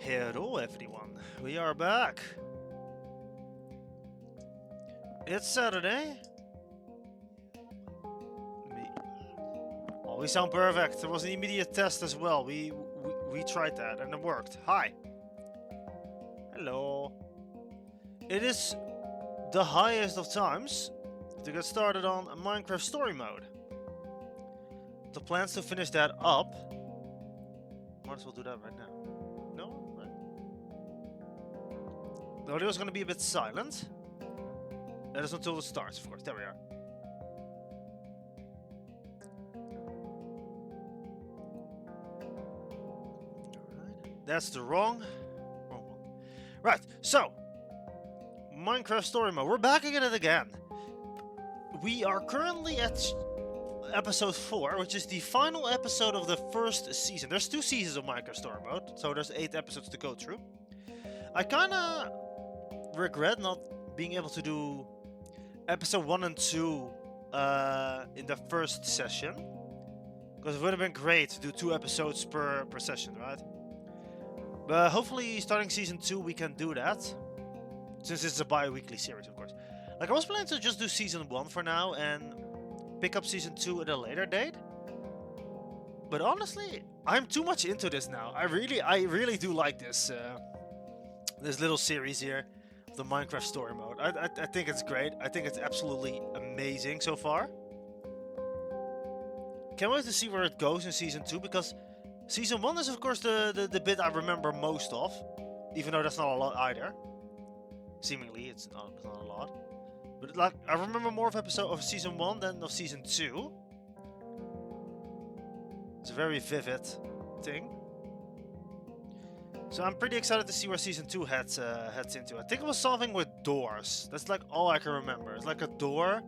Hello everyone, we are back. It's Saturday. Oh, we sound perfect. There was an immediate test as well. We tried that and it worked. Hi. Hello. It is the highest of times to get started on a Minecraft story mode. The plans to finish that up. Might as well do that right now. No? Right. The audio is going to be a bit silent. That is until it starts, of course. There we are. Alright. That's the wrong one. Right, so. Minecraft story mode. We're back at it again. We are currently at episode 4, which is the final episode of the first season. There's 2 seasons of Minecraft story mode, so there's 8 episodes to go through. I kinda regret not being able to do episode 1 and 2 in the first session, because it would have been great to do 2 episodes per session, right? But hopefully starting season 2 we can do that, since it's a bi-weekly series, of course. Like, I was planning to just do season 1 for now and pick up season 2 at a later date. But honestly, I'm too much into this now. I really do like this this little series here, the Minecraft story mode. I think it's great. I think it's absolutely amazing so far. Can't wait to see where it goes in season 2, because season 1 is of course the bit I remember most of, even though that's not a lot either. Seemingly, it's not a lot. But like, I remember more of season 1 than of season 2. It's a very vivid thing. So I'm pretty excited to see where season 2 heads into. I think it was something with doors. That's like all I can remember. It's like a door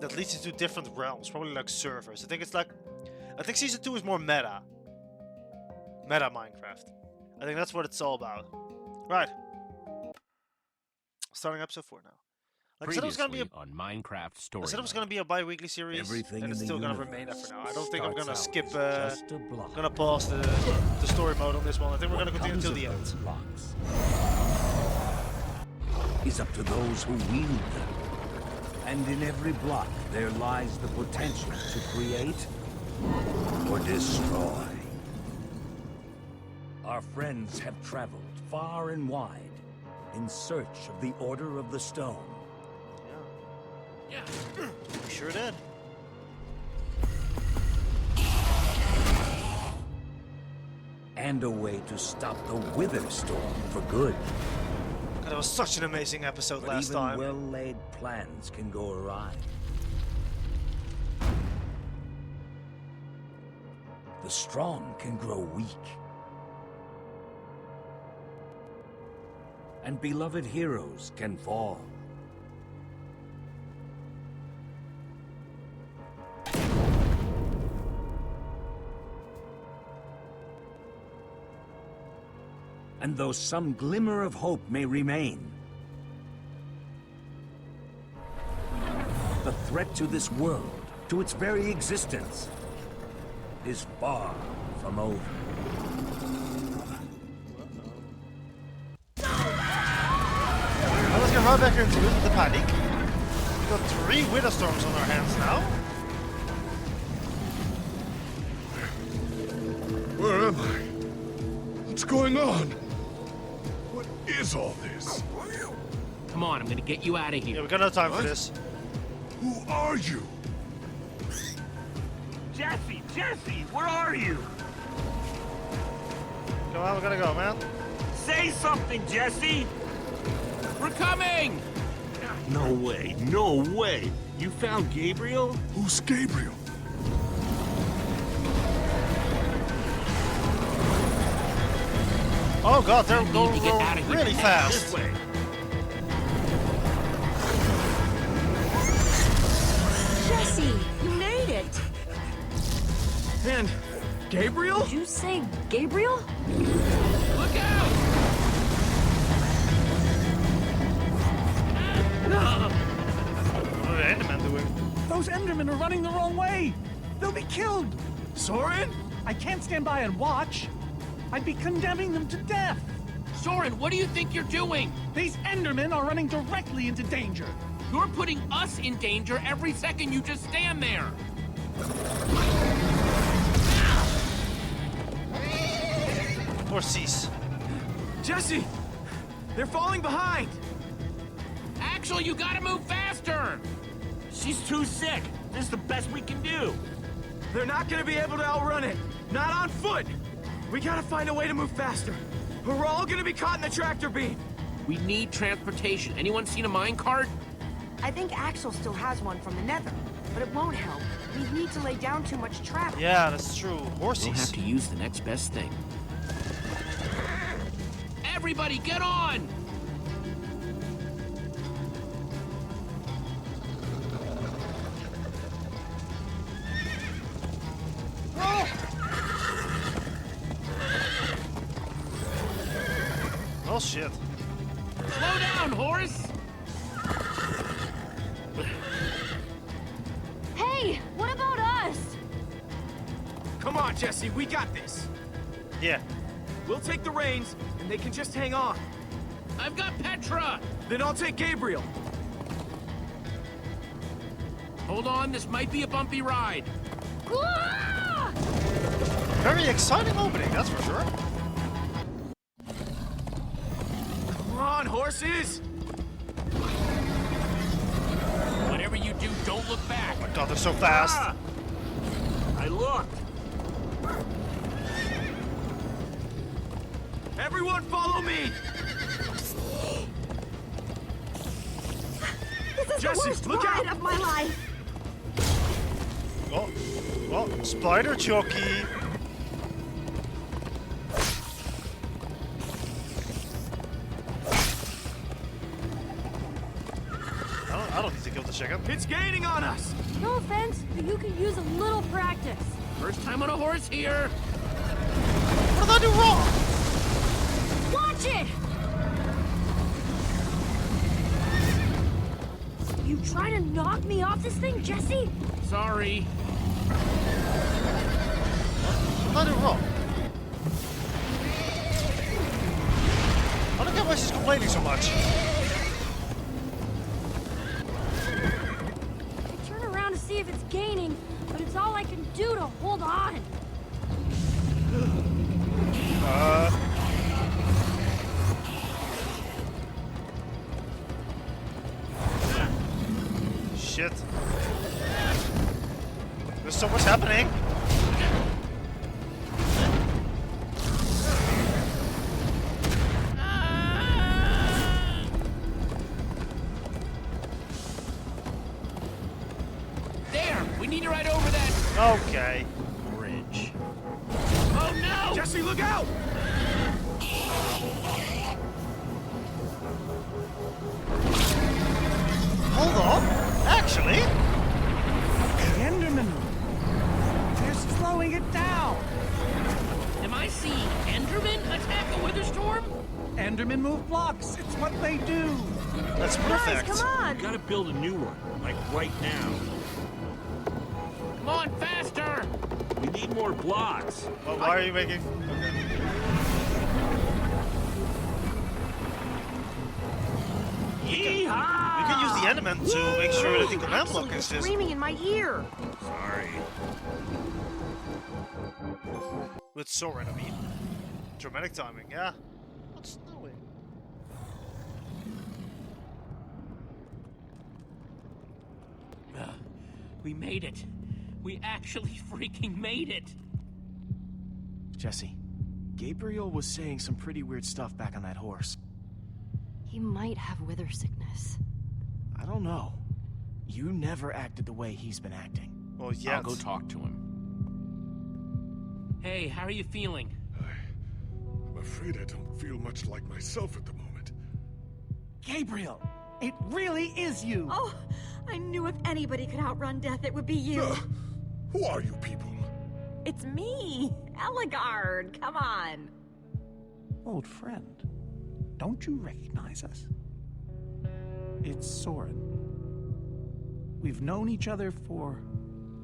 that leads into different realms, probably like servers. I think season 2 is more meta. Meta Minecraft. I think that's what it's all about. Right. Starting episode 4 now. Like I said, it was gonna be on Minecraft story. I said it was gonna be a bi-weekly series, and it's still gonna remain that for now. I don't think I'm gonna skip. Gonna pause the story mode on this one. I think we're gonna continue until the end. Is up to those who wield them, and in every block there lies the potential to create or destroy. Our friends have traveled far and wide in search of the Order of the Stone. Yeah. We sure did. And a way to stop the Wither Storm for good. God, that was such an amazing episode but last even time. well-laid plans can go awry. The strong can grow weak. And beloved heroes can fall. And though some glimmer of hope may remain, the threat to this world, to its very existence, is far from over. Let's get right back into it with the panic. We've got 3 Wither Storms on our hands now. Where am I? What's going on? What is all this? Come on, I'm gonna get you out of here. Yeah, we got no time for this. Who are you? Jesse, where are you? Come on, we gotta go, man. Say something, Jesse! We're coming! No way! You found Gabriel? Who's Gabriel? Oh god, they're going really This fast. way. Jesse, you made it! And Gabriel? Did you say Gabriel? Look out! What are the Endermen doing? Those Endermen are running the wrong way! They'll be killed! Soren? I can't stand by and watch. I'd be condemning them to death. Soren, what do you think you're doing? These Endermen are running directly into danger. You're putting us in danger every second you just stand there. Or cease. Jesse, they're falling behind. Axel, you gotta move faster. She's too sick. This is the best we can do. They're not gonna be able to outrun it. Not on foot. We gotta find a way to move faster. Or we're all gonna be caught in the tractor beam. We need transportation. Anyone seen a minecart? I think Axel still has one from the Nether, but it won't help. We need to lay down too much traffic. Yeah, that's true. We'll have Horsies. to use the next best thing. Everybody, get on! Oh shit. Slow down, horse! Hey, what about us? Come on, Jesse, we got this. Yeah. We'll take the reins, and they can just hang on. I've got Petra! Then I'll take Gabriel. Hold on, this might be a bumpy ride. Ah! Very exciting opening, that's for sure. Come on, horses! Whatever you do, don't look back. Oh my god, they're so fast. Ah! I looked. Everyone follow me! This is Jesse, the worst look ride out! of my life. Oh, oh, spider jockey. I don't need to kill the chicken. It's gaining on us! No offense, but you could use a little practice. First time on a horse here. What did I do wrong? Watch it! You trying to knock me off this thing, Jesse? Sorry. What did I do wrong? I don't get why she's complaining so much. I turn around to see if it's gaining, but it's all I can do to hold on. Shit. There's so much happening. There, we need to ride over that Okay. bridge. Oh no! Jesse, look out! Hold on. Actually, The Endermen! They're slowing it down! Am I seeing Enderman attack a wither storm? Endermen move blocks. It's what they do. that's perfect. Guys, come on! Gotta build a new one, like right now. Come on, faster! We need more blocks. Well, why are you making? Okay. Yeehaw! We can use the Enderman to make sure that the command block Absolutely exists. screaming in my ear. Sorry. With Soren, I mean. Dramatic timing, yeah. What's snowing? We made it. We actually freaking made it. Jesse, Gabriel was saying some pretty weird stuff back on that horse. He might have wither sickness. I don't know. You never acted the way he's been acting. Well, yeah. I'll go talk to him. Hey, how are you feeling? I'm afraid I don't feel much like myself at the moment. Gabriel, it really is you. Oh, I knew if anybody could outrun death, it would be you. Who are you people? It's me, Eligard. Come on. Old friend, don't you recognize us? It's Soren. We've known each other for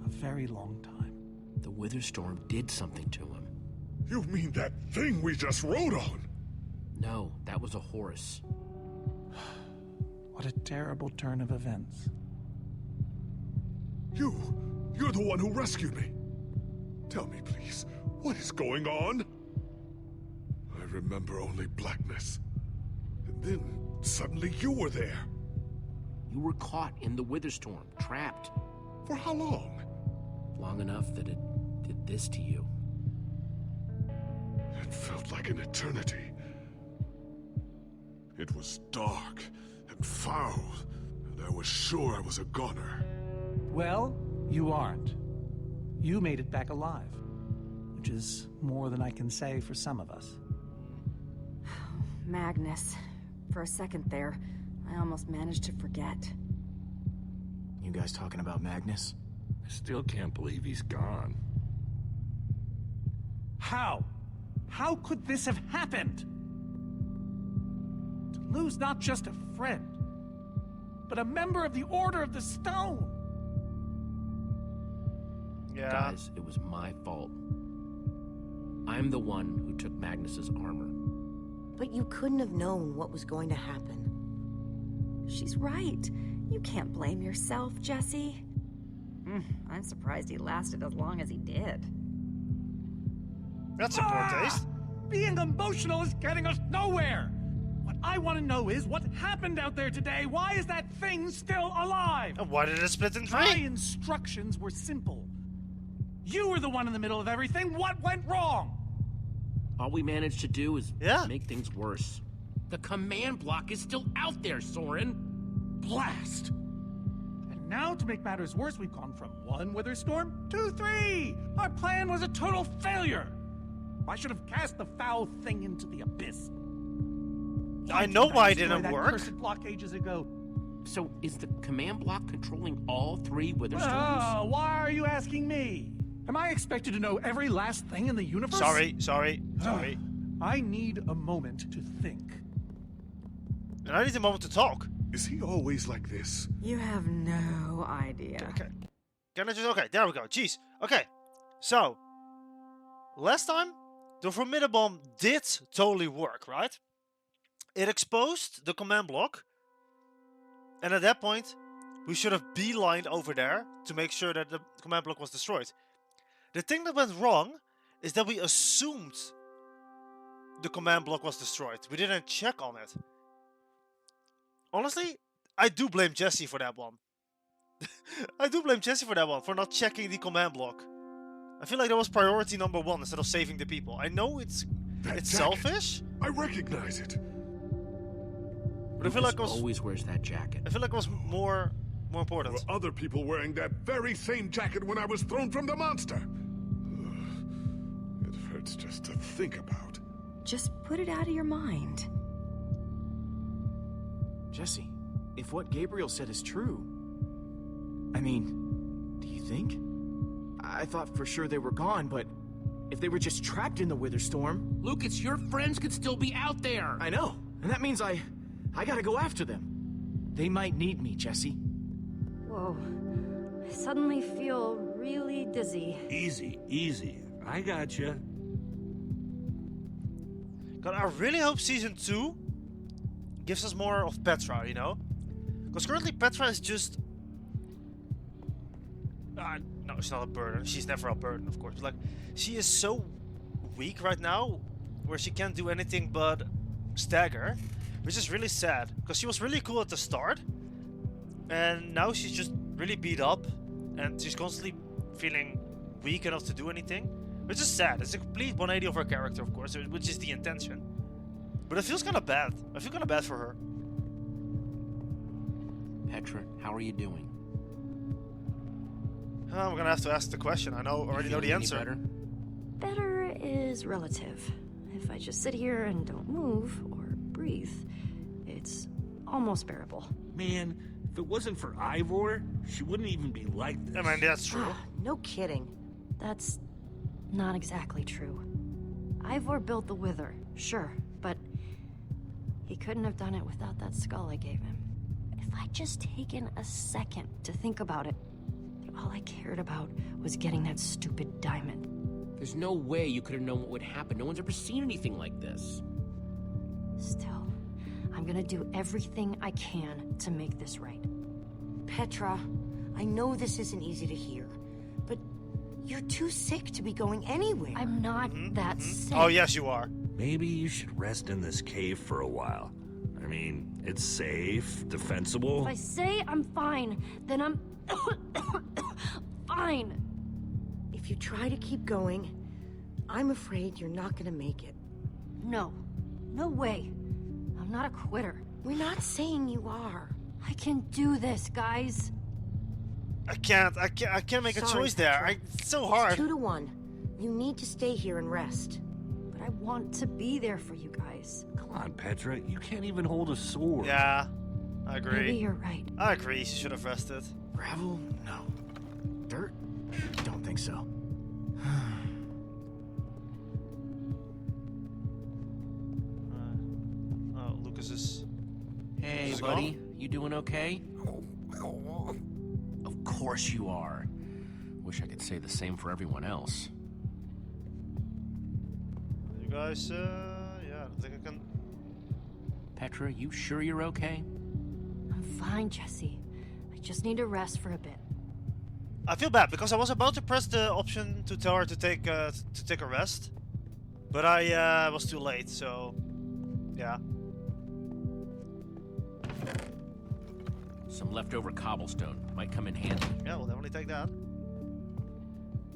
a very long time. The wither storm did something to him. You mean that thing we just rode on? No, that was a horse. What a terrible turn of events. You're the one who rescued me. Tell me, please, what is going on? I remember only blackness. And then, suddenly you were there. You were caught in the Witherstorm, trapped. For how long? Long enough that it did this to you. It felt like an eternity. It was dark and foul, and I was sure I was a goner. Well, you aren't. You made it back alive, which is more than I can say for some of us. Magnus. For a second there, I almost managed to forget. You guys talking about Magnus? I still can't believe he's gone. How? How could this have happened? To lose not just a friend, but a member of the Order of the Stone. Yeah. Guys, it was my fault. I'm the one who took Magnus's armor. But you couldn't have known what was going to happen. She's right. You can't blame yourself, Jesse. I'm surprised he lasted as long as he did. That's a poor taste. Being emotional is getting us nowhere. What I want to know is what happened out there today. Why is that thing still alive? And why did it split in My three? instructions were simple. You were the one in the middle of everything. What went wrong? All we managed to do is Yeah. make things worse. The command block is still out there, Soren. Blast! And now, to make matters worse, we've gone from 1 Witherstorm to 3! Our plan was a total failure! I should have cast the foul thing into the abyss. I know why it Destroy didn't that work. cursed block ages ago. So is the command block controlling all 3 Witherstorms? Oh, why are you asking me? Am I expected to know every last thing in the universe? Sorry. I need a moment to think. And I need a moment to talk. Is he always like this? You have no idea. Okay. Can I just... Okay, there we go. Jeez. Okay. So, last time, the Formidable Bomb did totally work, right? It exposed the command block. And at that point, we should have beelined over there to make sure that the command block was destroyed. The thing that went wrong is that we assumed the command block was destroyed. We didn't check on it. Honestly, I do blame Jesse for that one. I do blame Jesse for that one, for not checking the command block. I feel like that was priority number 1 instead of saving the people. I know it's That jacket. selfish, I recognize it. but I feel like it was always wears that jacket. I feel like it was more There important. were other people wearing that very same jacket when I was thrown from the monster. It hurts just to think about. Just put it out of your mind. Jesse, if what Gabriel said is true... I mean, do you think? I thought for sure they were gone, but if they were just trapped in the Witherstorm... Lucas, your friends could still be out there. I know, and that means I gotta go after them. They might need me, Jesse. Whoa. I suddenly feel really dizzy. Easy. I gotcha. God, I really hope Season 2 gives us more of Petra, you know? Because currently Petra is just... no, she's not a burden. She's never a burden, of course. But like, she is so weak right now, where she can't do anything but stagger. Which is really sad, because she was really cool at the start. And now she's just really beat up. And she's constantly feeling weak enough to do anything. Which is sad. It's a complete 180 of her character, of course, which is the intention. But it feels kind of bad. I feel kind of bad for her. Petra, how are you doing? I'm gonna have to ask the question. I already know the Feeling any answer. better? Better is relative. If I just sit here and don't move or breathe, it's almost bearable. Man, if it wasn't for Ivor, she wouldn't even be like this. I mean, that's true. No kidding. That's not exactly true. Ivor built the Wither, sure, but he couldn't have done it without that skull I gave him. If I'd just taken a second to think about it, all I cared about was getting that stupid diamond. There's no way you could have known what would happen. No one's ever seen anything like this. Still, I'm gonna do everything I can to make this right. Petra, I know this isn't easy to hear, but you're too sick to be going anywhere. I'm not that sick. Oh, yes, you are. Maybe you should rest in this cave for a while. I mean, it's safe, defensible. If I say I'm fine, then I'm fine. If you try to keep going, I'm afraid you're not gonna make it. No. No way. I'm not a quitter. We're not saying you are. I can do this, guys. I can't make a Sorry, choice there. Petra. It's so hard. 2-1. You need to stay here and rest. But I want to be there for you guys. Come on, Petra. You can't even hold a sword. Yeah, I agree. Maybe you're right. I agree. She should have rested. Gravel? No. Dirt? Don't think so. Oh, Lucas is. Hey, Is it buddy. You doing okay? Of course you are. Wish I could say the same for everyone else. You guys, yeah, I don't think I can. Petra, you sure you're okay? I'm fine, Jesse. I just need to rest for a bit. I feel bad because I was about to press the option to tell her to take a rest, but I was too late. So, yeah. Some leftover cobblestone might come in handy. Yeah, we'll definitely take that.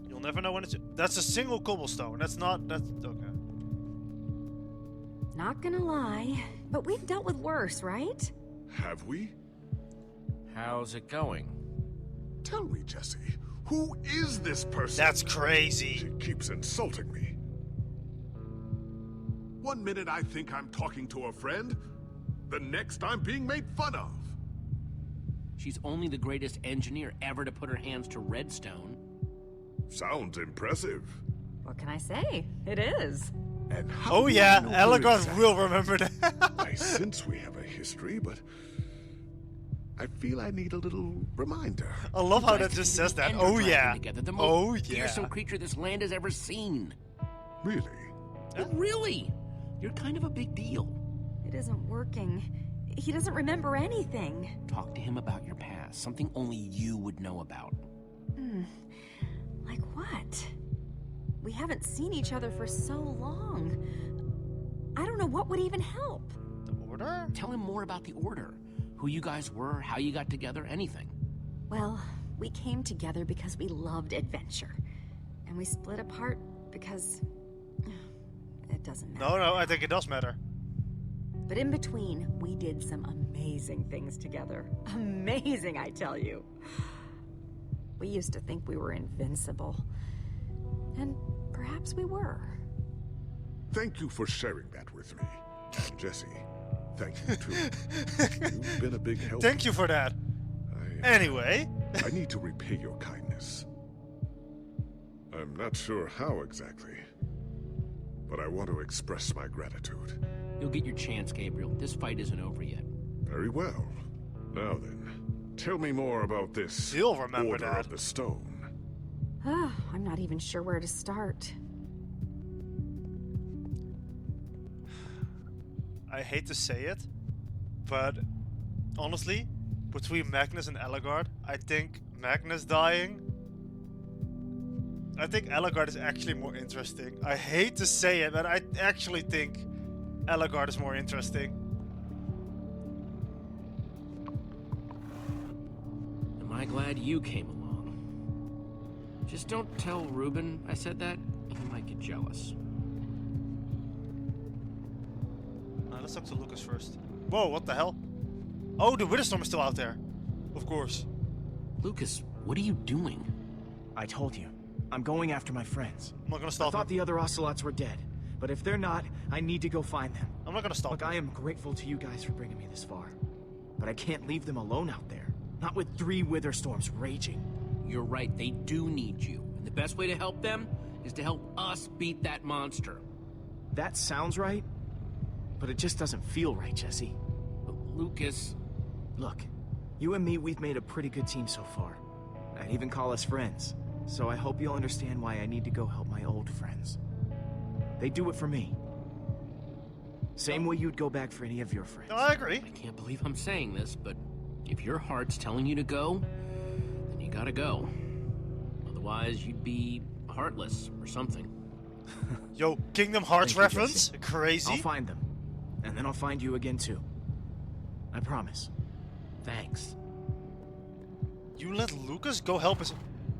You'll never know when it's. That's a single cobblestone. That's okay. Not gonna lie, but we've dealt with worse, right? Have we? How's it going? Tell me, Jesse, who is this person? That's crazy. She keeps insulting me. One minute I think I'm talking to a friend, the next I'm being made fun of. She's only the greatest engineer ever to put her hands to redstone. Sounds impressive. What can I say? It is. And how Oh do yeah, I know her Elagorn exactly? will remember that. I sense we have a history, but I feel I need a little reminder. I love how that You just guys says that. defeated Oh the Ender yeah. Dragon together, the most Oh yeah. fearsome creature this land has ever seen. Really? Really? You're kind of a big deal. It isn't working. He doesn't remember anything. Talk to him about your past, something only you would know about. Like what? We haven't seen each other for so long. I don't know what would even help. The order? Tell him more about the Order. Who you guys were, how you got together, anything. Well, we came together because we loved adventure. And we split apart because... it doesn't matter. No, I think it does matter. But in between, we did some amazing things together. Amazing, I tell you. We used to think we were invincible. And perhaps we were. Thank you for sharing that with me. And Jesse, thank you too. You've been a big help. Thank you for that. Anyway. I need to repay your kindness. I'm not sure how exactly, but I want to express my gratitude. You'll get your chance, Gabriel. This fight isn't over yet. Very well. Now then, tell me more about this You'll remember Order that. of the Stone. I'm not even sure where to start. I hate to say it, but honestly, between Magnus and Elagard, I think Magnus dying... I think Elagard is actually more interesting. I hate to say it, but I actually think Elagard is more interesting. Am I glad you came along? Just don't tell Reuben I said that. He might get jealous. Let's talk to Lucas first. Whoa, what the hell? Oh, the Witherstorm is still out there. Of course. Lucas, what are you doing? I told you. I'm going after my friends. I'm not gonna I stop thought him. the other ocelots were dead, but if they're not, I need to go find them. I'm not gonna stop Look, him. I am grateful to you guys for bringing me this far, but I can't leave them alone out there. Not with 3 Witherstorms raging. You're right, they do need you. And the best way to help them is to help us beat that monster. That sounds right, but it just doesn't feel right, Jesse. But Lucas... Look, you and me, we've made a pretty good team so far. I'd even call us friends. So I hope you'll understand why I need to go help my old friends. They do it for me. Same way you'd go back for any of your friends. No, I agree. I can't believe I'm saying this, but if your heart's telling you to go, then you gotta go. Otherwise, you'd be heartless or something. Yo, Kingdom Hearts Thank you, reference? Jesse. Crazy. I'll find them. And then I'll find you again too. I promise. Thanks. You let Lucas go help us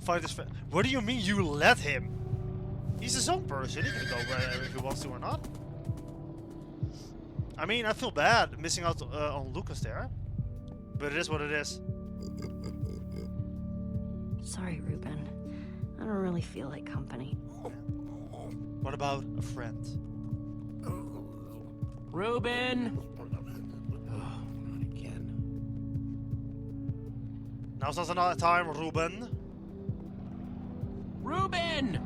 fight his friend? What do you mean you let him? He's his own person. He can go wherever he wants to or not. I mean, I feel bad missing out on Lucas there. But it is what it is. Sorry, Ruben. I don't really feel like company. What about a friend? Ruben! Oh, not again. Now's not another time, Ruben. Ruben!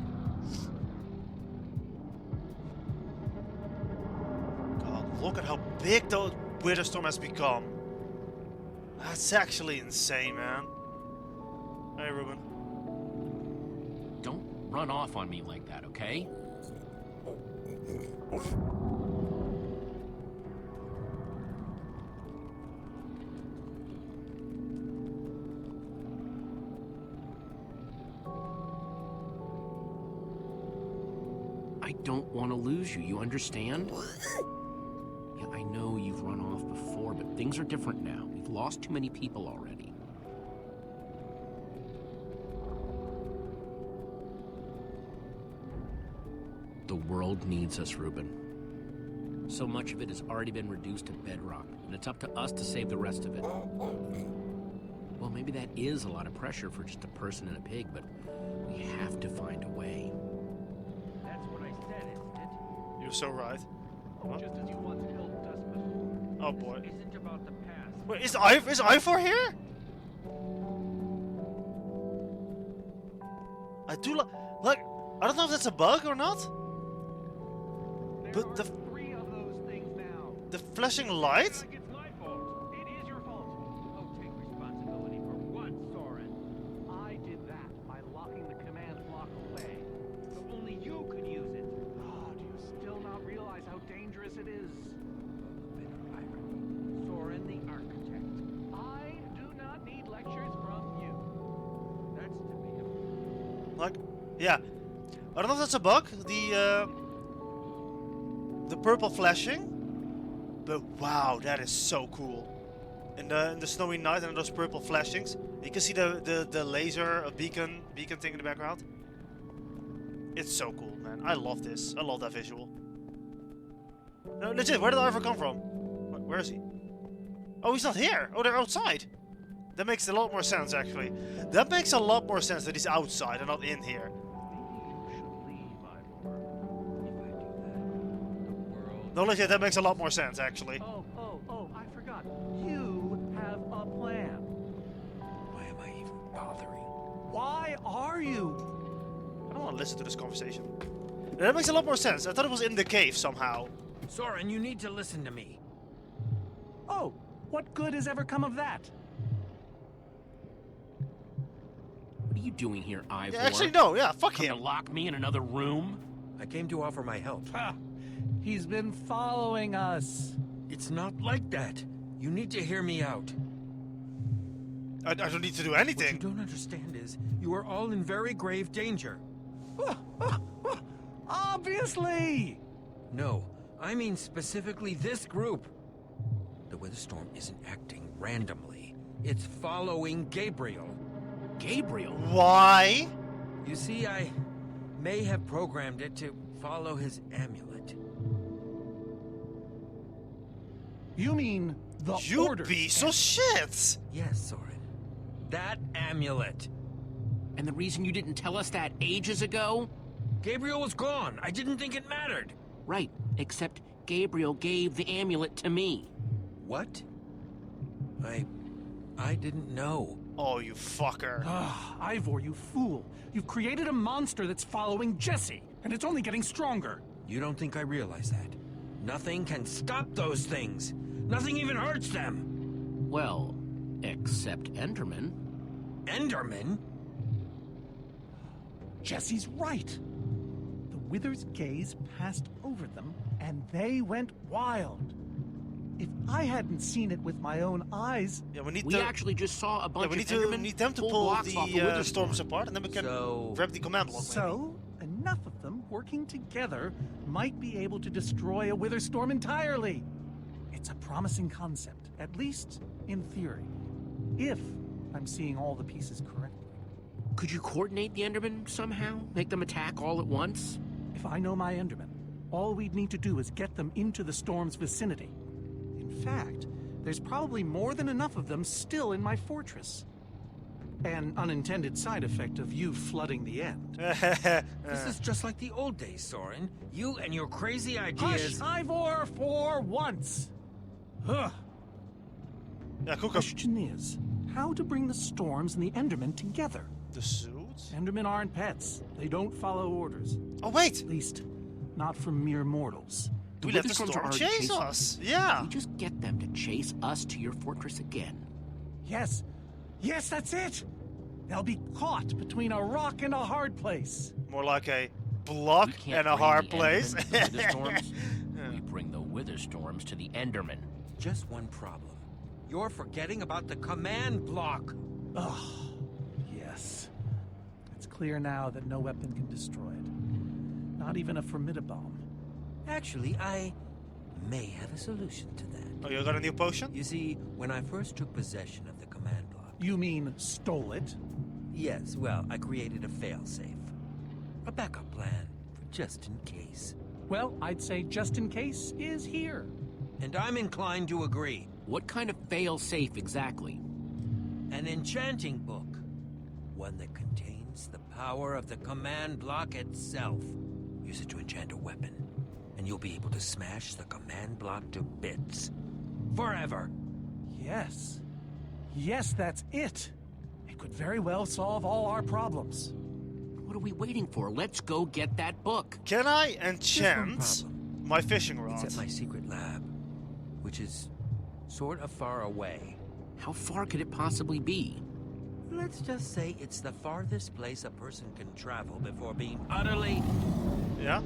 God, look at how big the Wither Storm has become. That's actually insane, man. Hey, Ruben. Don't run off on me like that, okay? I don't want to lose you, you understand? Yeah, I know you've run off before, but things are different now. We've lost too many people already. The world needs us, Ruben. So much of it has already been reduced to bedrock, and it's up to us to save the rest of it. Well, maybe that is a lot of pressure for just a person and a pig, but we have to find a way. That's what I said, isn't it? You're so right. What? Just as you once held us before. Oh boy. This isn't about the past. Wait, is Ivor here? I do like. I don't know if that's a bug or not. But the Three of those things now. the flashing light. Like it's my fault. It is your fault. Oh, take responsibility for what, Soren? I did that by locking the command block away. So only you could use it. Ah, do you still not realize how dangerous it is? Bitter irony. Soren the architect. I do not need lectures from you. That's debatable. Like, yeah. I don't know if that's a bug. The purple flashing. But wow, that is so cool. In the snowy night and those purple flashings, you can see the laser beacon thing in the background. It's so cool, man. I love this. I love that visual. No, legit. Where did Ivor come from? Where is he? Oh, he's not here. Oh, they're outside. That makes a lot more sense, actually. That makes a lot more sense that he's outside and not in here. No, legit, that makes a lot more sense, actually. Oh, I forgot. You have a plan. Why am I even bothering? Why are you? I don't want to listen to this conversation. That makes a lot more sense. I thought it was in the cave somehow. Soren, you need to listen to me. Oh, what good has ever come of that? What are you doing here, Ivor? Yeah, actually, no. Yeah, fuck Come to him. lock me in another room? I came to offer my help. Ha! He's been following us. It's not like that. You need to hear me out. I don't need to do What you anything. don't understand is you are all in very grave danger. Obviously! No, I mean specifically this group. The Witherstorm isn't acting randomly. It's following Gabriel. Gabriel? Why? You see, I may have programmed it to follow his amulet. You mean the You Order? piece of shit. Yes, Soren. That amulet. And the reason you didn't tell us that ages ago? Gabriel was gone. I didn't think it mattered. Right, except Gabriel gave the amulet to me. What? I didn't know. Oh, you fucker. Ah, Ivor, you fool. You've created a monster that's following Jesse, and it's only getting stronger. You don't think I realize that? Nothing can stop those things. Nothing even hurts them. Well, except Enderman. Enderman? Jesse's right. The Wither's gaze passed over them, and they went wild. If I hadn't seen it with my own eyes... Yeah, we need We to... actually just saw a bunch Yeah, we of need to Endermen need them to pull pull blocks off the Wither storms apart, and then we can So- grab the command block. So, enough of them working together might be able to destroy a Wither storm entirely. It's a promising concept, at least in theory. If I'm seeing all the pieces correctly. Could you coordinate the Endermen somehow? Make them attack all at once? If I know my Endermen, all we'd need to do is get them into the storm's vicinity. In fact, there's probably more than enough of them still in my fortress. An unintended side effect of you flooding the end. This is just like the old days, Soren. You and your crazy Hush, ideas. Ivor, for once! Ugh. Yeah, cool. Question is, how to bring the storms and the Endermen together? The suits? Endermen aren't pets. They don't follow orders. Oh, wait! At least, not from mere mortals. We let the Wither storms storm are already chase chasing us! Yeah! We just get them to chase us to your fortress again. Yes. Yes, that's it! They'll be caught between a rock and a hard place. More like a block We can't and a bring hard the place. Endermen to the Wither storms. We bring the Wither storms to the Endermen. Just one problem. You're forgetting about the command block. Ugh. Yes. It's clear now that no weapon can destroy it. Not even a formidabomb. Actually, I may have a solution to that. Oh, you got a new potion? You see, when I first took possession of the command block... You mean stole it? Yes, well, I created a failsafe. A backup plan for just in case. Well, I'd say just in case is here. And I'm inclined to agree. What kind of fail-safe exactly? An enchanting book. One that contains the power of the command block itself. Use it to enchant a weapon, and you'll be able to smash the command block to bits. Forever. Yes. Yes, that's it. It could very well solve all our problems. What are we waiting for? Let's go get that book. Can I Just one enchant problem. my fishing rod? It's at my secret lab, which is sort of far away. How far could it possibly be? Let's just say it's the farthest place a person can travel before being utterly... Yeah?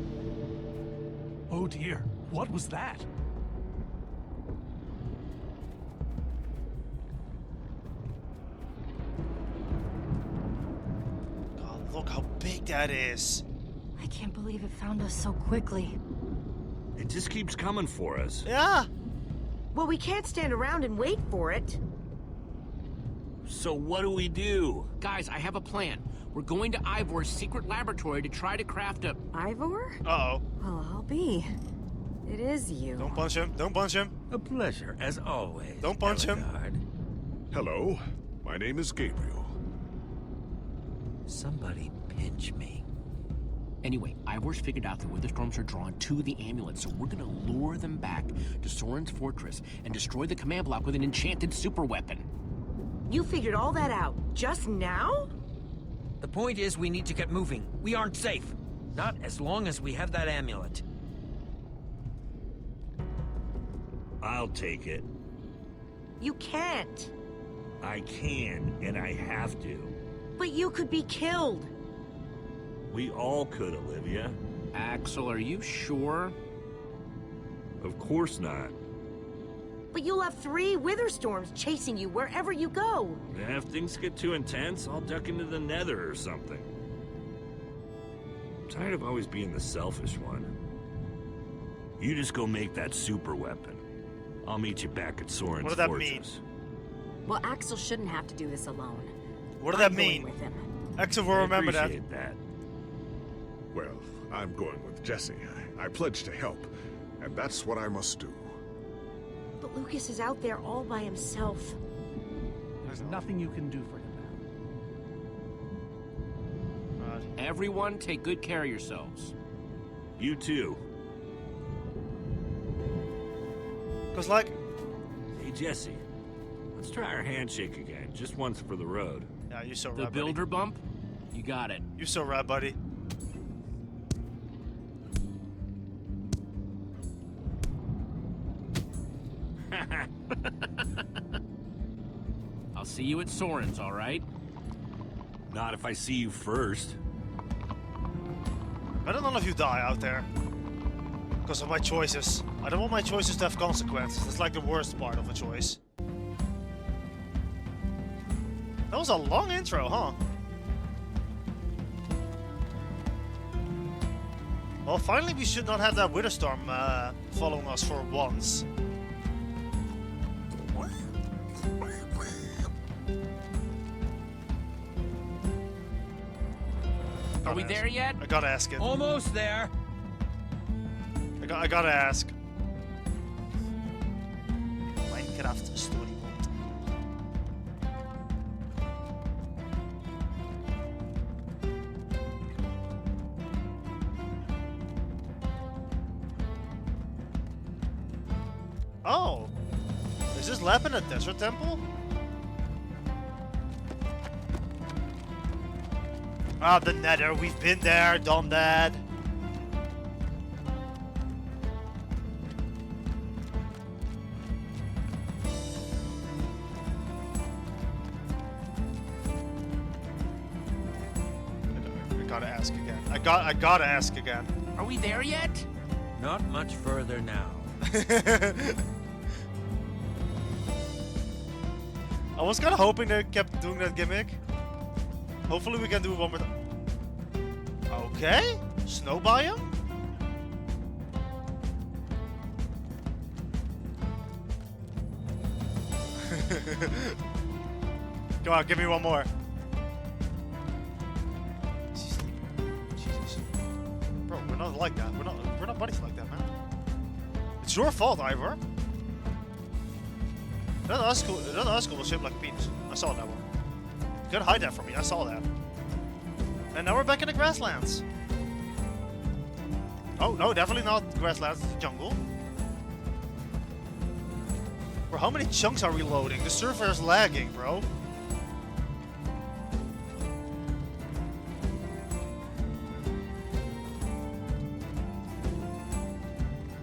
Oh dear, what was that? God, look how big that is. I can't believe it found us so quickly. It just keeps coming for us. Yeah? Well, we can't stand around and wait for it. So what do we do? Guys, I have a plan. We're going to Ivor's secret laboratory to try to craft a... Ivor? Uh-oh. Well, I'll be. It is you. Don't punch him. Don't punch him. A pleasure, as always. Don't punch him. Ellegaard. Hello, my name is Gabriel. Somebody pinch me. Anyway, Ivor's figured out the Wither storms are drawn to the amulet, so we're gonna lure them back to Soren's fortress and destroy the command block with an enchanted super weapon. You figured all that out just now? The point is, we need to get moving. We aren't safe. Not as long as we have that amulet. I'll take it. You can't. I can, and I have to. But you could be killed. We all could, Olivia. Axel, are you sure? Of course not. But you'll have 3 wither storms chasing you wherever you go. And if things get too intense, I'll duck into the nether or something. I'm tired of always being the selfish one. You just go make that super weapon. I'll meet you back at Soren's What does that fortress. Well, Axel shouldn't have to do this alone. What does that I'm going mean? with him. Axel will I remember that. appreciate that. Well, I'm going with Jesse. I pledged to help, and that's what I must do. But Lucas is out there all by himself. There's nothing you can do for him now. Everyone, take good care of yourselves. You too. Because, like, Hey, Jesse. Let's try our handshake again, just once for the road. yeah, you so The right, builder bump? You got it. buddy. You so right, buddy. I'll see you at Soren's, all right? Not if I see you first. Better none of you die out there. Because of my choices. I don't want my choices to have consequences. That's like the worst part of a choice. That was a long intro, huh? Well, finally we should not have that wither storm following us for once. Are we there yet? I gotta ask it. Almost there. I gotta ask. Minecraft story mode. Oh, is this lab in a desert temple? Ah, the Nether. We've been there, done that. I gotta ask again. I gotta ask again. Are we there yet? Not much further now. I was kind of hoping they kept doing that gimmick. Hopefully we can do it one more time. Okay, snow biome. Come on, give me one more. Jesus, bro, we're not like that. We're not buddies like that, man. It's your fault, Ivor. That icicle was shaped like a penis. I saw that one. You couldn't hide that from me. I saw that. And now we're back in the grasslands. Oh, no, definitely not grasslands. It's the jungle. Bro, how many chunks are we loading? The server is lagging, bro.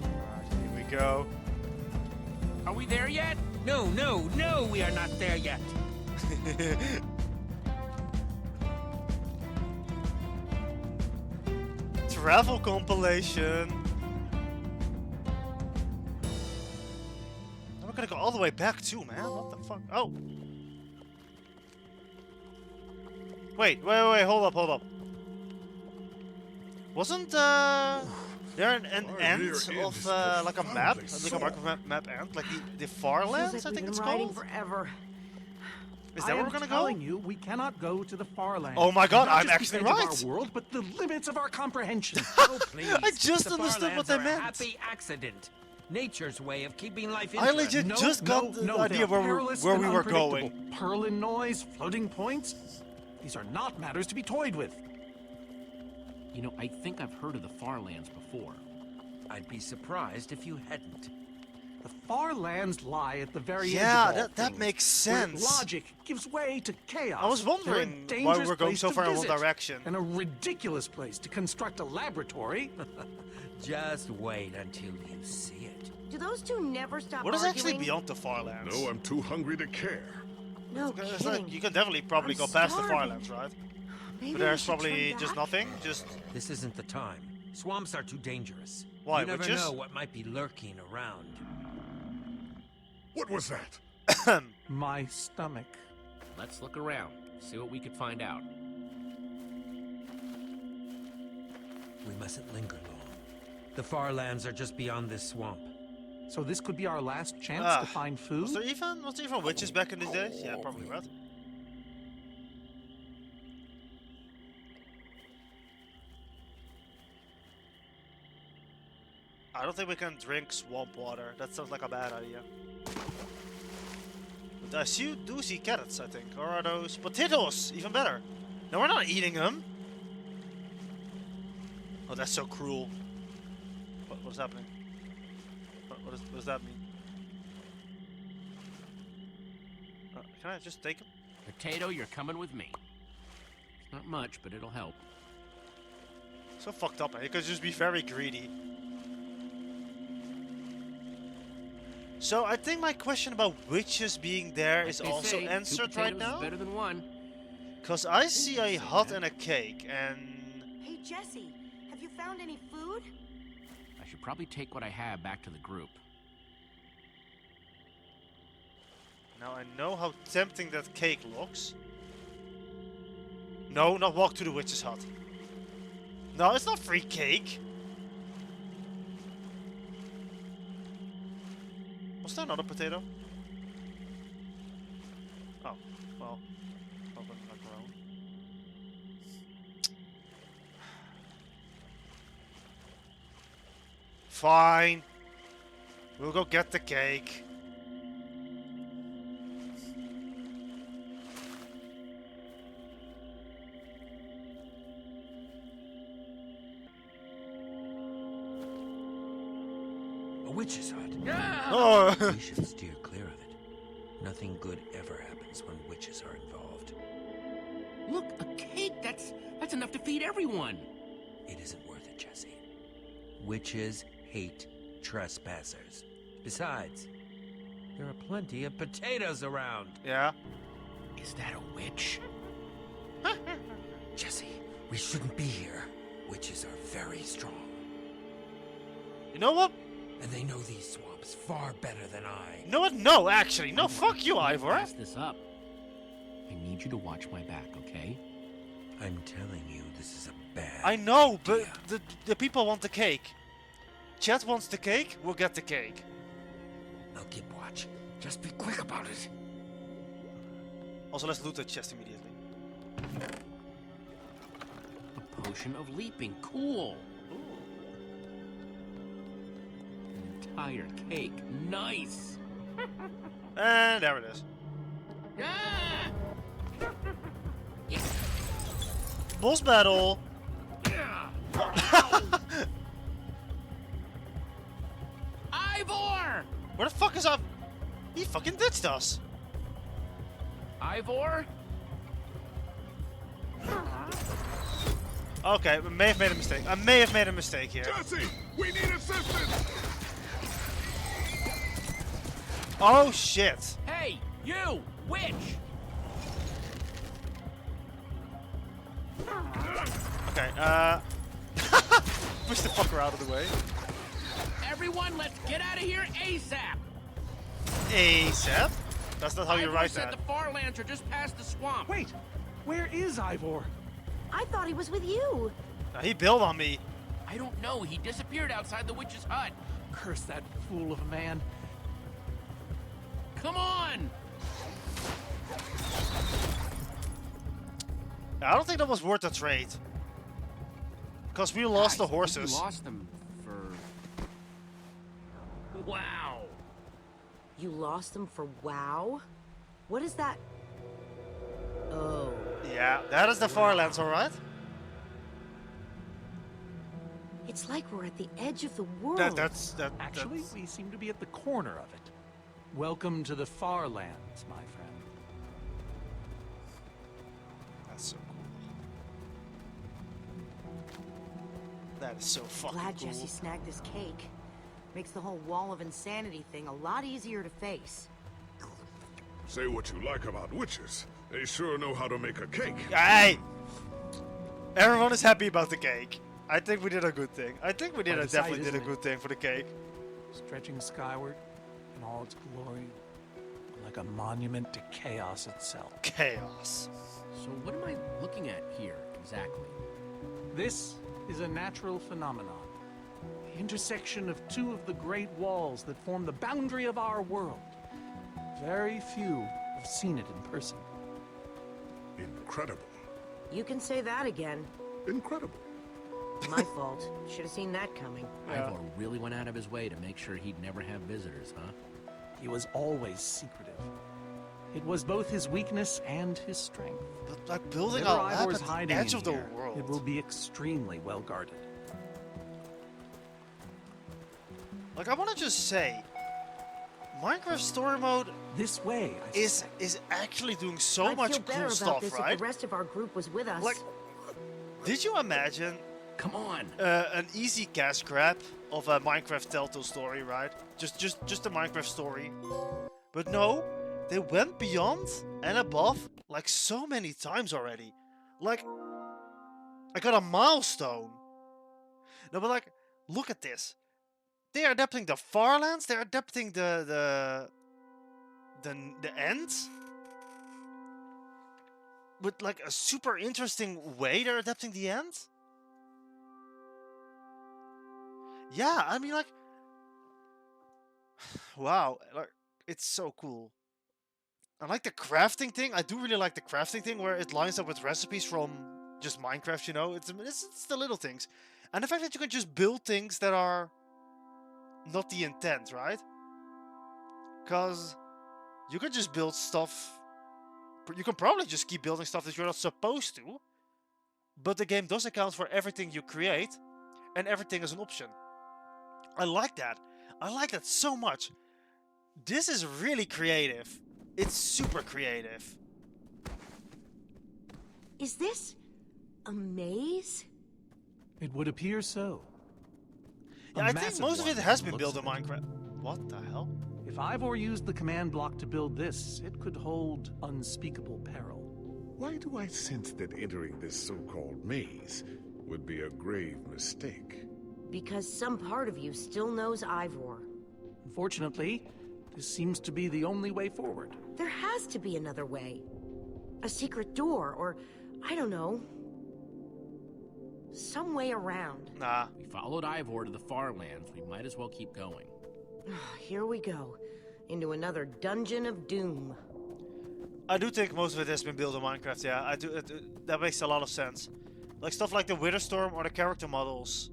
Alright, here we go. Are we there yet? No, we are not there yet. Travel compilation. We're gonna go all the way back too, man. What the fuck? Oh. Wait, hold up. Wasn't there an end of like a map? Like a map end? Like the far lands, I think it's called? Forever. Is that where we're gonna go? I'm telling you, we cannot go to the far land. Oh my god, Not I'm just actually because right. of our world, but the limits of our comprehension. Oh, please. I just The understood what Farlands they are a meant. happy accident. Nature's way of keeping life I interesting. legit just got the idea where we were going. Purlin noise, floating points. These are not matters to be toyed with. You know, I think I've heard of the Farlands before. I'd be surprised if you hadn't. The far lands lie at the very edge Yeah, of all that things, makes where sense. logic gives way to chaos. I was They're a wondering why dangerous we're going place so to far in one visit, direction. and a ridiculous place to construct a laboratory. Just wait until you see it. Do those two never stop What is actually arguing? beyond the Farlands? No, I'm too hungry to care. No It's kidding. like, you can definitely probably I'm go past the starving. Farlands, right? Maybe But we there's should probably turn just back? nothing. Just This isn't the time. Swamps are too dangerous. Why, You never witches? know what might be lurking around. What was that? My stomach. Let's look around, see what we could find out. We mustn't linger long. The Farlands are just beyond this swamp. So this could be our last chance Ah, to find food? was there even witches back in the days? Yeah, probably, right? I don't think we can drink swamp water. That sounds like a bad idea. But I do see carrots, I think. Or are those potatoes? Even better. No, we're not eating them. Oh, that's so cruel. What's happening? What does that mean? Can I just take them? Potato, you're coming with me. It's not much, but it'll help. So fucked up, man. You could just be very greedy. So I think my question about witches being there Like is they also say, answered two right potatoes now. is better than one. Cause I see a hut and a cake, and Hey, Jesse, have Have you found any food? I should probably take what I have back to the group. Now I know how tempting that cake looks. No, not walk to the witch's hut. No, it's not free cake. Was there another potato? Oh, well. Open not grown. Fine. We'll go get the cake. A witch's hut. Oh. We should steer clear of it. Nothing good ever happens when witches are involved. Look, a cake! That's enough to feed everyone! It isn't worth it, Jesse. Witches hate trespassers. Besides, there are plenty of potatoes around. Yeah. Is that a witch? Jesse, we shouldn't be here. Witches are very strong. You know what? And they know these swamps far better than I. You know what? No, actually. No, fuck you, Ivor. Pass this up. I need you to watch my back, okay? I'm telling you, this is a bad I know, but idea. the people want the cake. Chet wants the cake, we'll get the cake. I'll keep watch. Just be quick about it. Also, let's loot that chest immediately. A potion of leaping. Cool. An entire cake. Nice. And there it is. Ah! Boss battle. Ivor! Where the fuck is up? He fucking ditched us. Ivor? Okay, I may have made a mistake. I may have made a mistake here. Jesse, we need assistance! Oh shit. Hey, you! Witch! Okay, push the fucker out of the way. Everyone, let's get out of here ASAP! ASAP? That's not how you Ivor write said that. the Farlands are just past the swamp. Wait, where is Ivor? I thought he was with you. He bailed on me. I don't know. He disappeared outside the witch's hut. Curse that fool of a man. Come on! I don't think that was worth the trade. Because we lost the I think horses. we lost them for... Wow. You lost them for WoW? What is that? Oh. Yeah, that is the Farlands, alright? It's like we're at the edge of the world. Actually, we seem to be at the corner of it. Welcome to the Farlands, my friend. That's so cool. That is so fucking Glad cool. Jesse snagged this cake. Makes the whole wall of insanity thing a lot easier to face. Say what you like about witches. They sure know how to make a cake. Hey! Everyone is happy about the cake. I think we did a good thing. I think we Quite a sight, definitely did a isn't it? good thing for the cake. Stretching skyward in all its glory, like a monument to chaos itself. Chaos. So what am I looking at here, exactly? This is a natural phenomenon. The intersection of two of the great walls that form the boundary of our world. Very few have seen it in person. Incredible. You can say that again. Incredible. My fault. Should have seen that coming. Ivor really went out of his way to make sure he'd never have visitors, huh? He was always secretive. It was both his weakness and his strength. But like building Whenever a lab Ivor's at the hiding edge in of the here, world. it will be extremely well guarded. Like I want to just say, Minecraft Story Mode This way, I is suspect. actually doing so I'd much feel better cool about stuff, this right? if the rest of our group was with us. Like, did you imagine Come on! an easy cash grab of a Minecraft Telltale story, right? Just a Minecraft story. But no, they went beyond and above like so many times already. Like, I got a milestone No, but like, look at this. They are adapting the Farlands. They're adapting the ends. With like a super interesting way they're adapting the ends. Yeah, I mean like, wow, like it's so cool. I like the crafting thing. I do really like the crafting thing where it lines up with recipes from just Minecraft, you know? It's the little things. And the fact that you can just build things that are not the intent, right? Because you can just build stuff. You can probably just keep building stuff that you're not supposed to. But the game does account for everything you create. And everything is an option. I like that. I like that so much. This is really creative. It's super creative. Is this a maze? It would appear so. Yeah, I think most of it has been built in like Minecraft. What the hell? If Ivor used the command block to build this, it could hold unspeakable peril. Why do I sense that entering this so-called maze would be a grave mistake? Because some part of you still knows Ivor. Unfortunately, this seems to be the only way forward. There has to be another way. A secret door, or I don't know. Some way around. Nah. We followed Ivor to the Farlands. We might as well keep going. Here we go. Into another dungeon of doom. I do think most of it has been built in Minecraft, yeah. I do. That makes a lot of sense. Like stuff like the Witherstorm or the character models.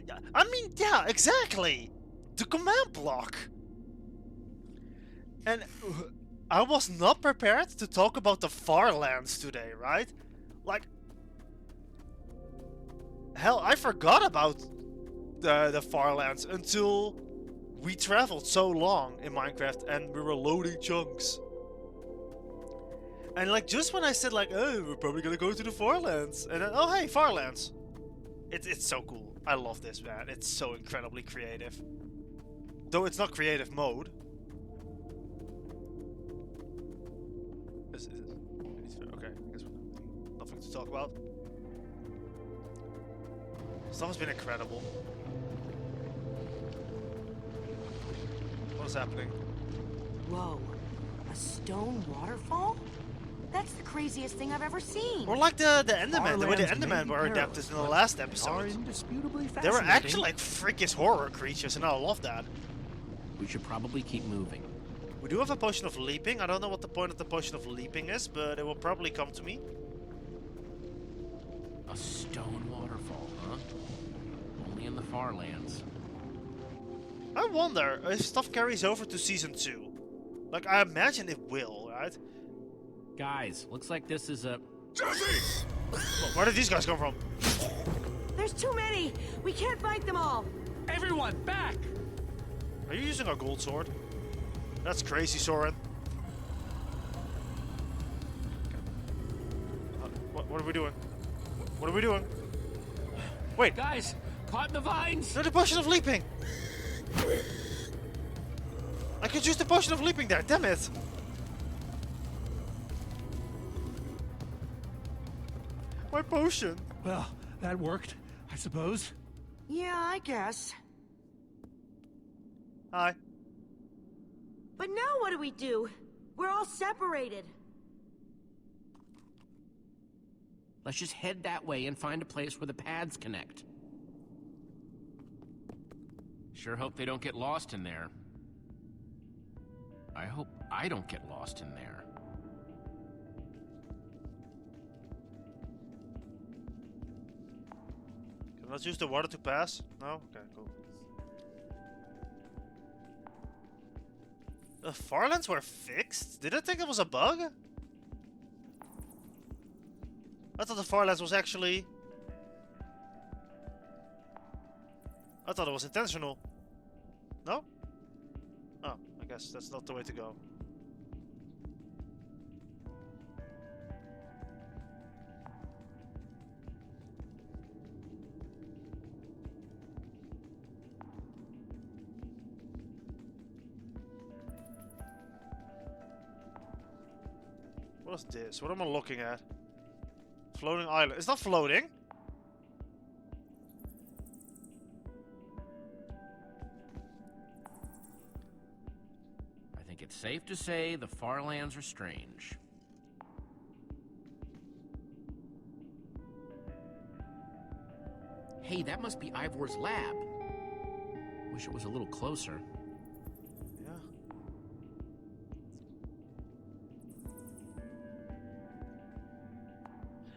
Yeah, I mean, yeah, exactly. The command block. And I was not prepared to talk about the Farlands today, right? Like, hell, I forgot about the Farlands until we traveled so long in Minecraft and we were loading chunks. And like, just when I said like, oh, we're probably gonna go to the Farlands, and then, oh hey, Farlands. It's so cool. I love this, man. It's so incredibly creative. Though it's not creative mode. Okay, I guess nothing to talk about. Stuff has been incredible. What is happening? Whoa. A stone waterfall? That's the craziest thing I've ever seen. Or like the Enderman, the way the Farlands may Enderman be were adapted in the perilous, last but are episode. indisputably They were fascinating. actually like freakish horror creatures, and I love that. We should probably keep moving. We do have a potion of leaping. I don't know what the point of the potion of leaping is, but it will probably come to me. A stone waterfall, huh? Only in the Farlands. I wonder if stuff carries over to Season 2. Like, I imagine it will, right? Guys, looks like this is a... Jesse! Where did these guys come from? There's too many. We can't fight them all. Everyone, back! Are you using a gold sword? That's crazy, Soren. What are we doing? What are we doing? Wait, Guys, caught in the vines! there's the potion of leaping! I could use the potion of leaping there, damn it! My potion! Well, that worked, I suppose. Yeah, I guess. Hi. But now what do we do? We're all separated. Let's just head that way and find a place where the paths connect. Sure hope they don't get lost in there. I hope I don't get lost in there. Can I use the water to pass? No? Okay, cool. The Farlands were fixed? Did I think it was a bug? I thought the Farlands was actually... I thought it was intentional. No? Oh, I guess that's not the way to go. What is this? What am I looking at? Floating island. It's not floating. safe to say the far lands are strange. Hey, that must be Ivor's lab. Wish it was a little closer. Yeah.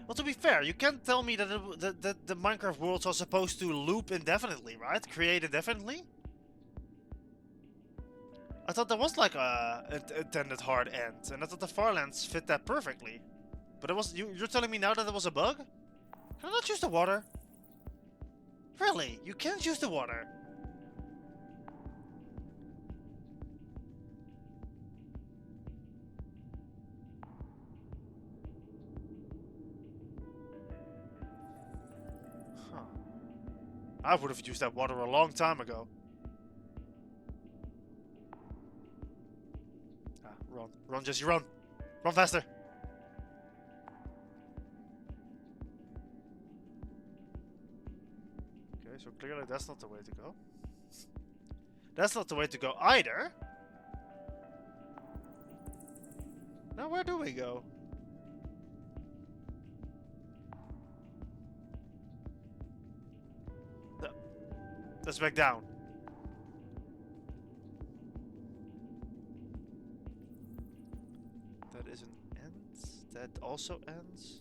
Well, to be fair, you can't tell me that the Minecraft worlds are supposed to loop indefinitely, right? Create indefinitely? I thought there was like a intended hard end, and I thought the Farlands fit that perfectly. But it was you're telling me now that it was a bug? Can I not use the water? Really? You can't use the water? Huh. I would have used that water a long time ago. Run. Run, Jesse, run! Run faster! Okay, so clearly that's not the way to go. That's not the way to go either! Now where do we go? Let's back down. That isn't ends. That also ends.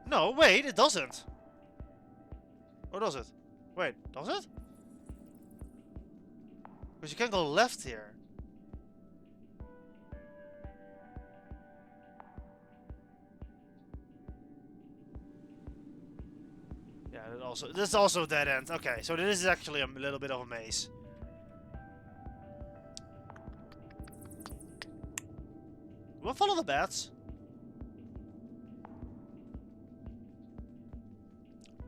No, wait, it doesn't. Or does it? Wait, does it? Because you can't go left here. Yeah, this is also a dead end. Okay, so this is actually a little bit of a maze. We'll follow the bats.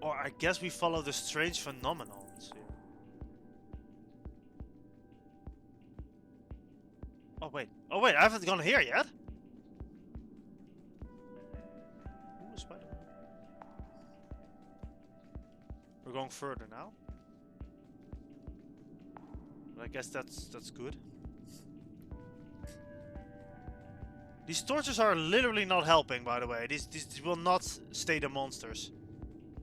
Or I guess we follow the strange phenomenons here. Oh wait, I haven't gone here yet. Ooh, spider. We're going further now. But I guess that's good. These torches are literally not helping, by the way. These will not stay the monsters.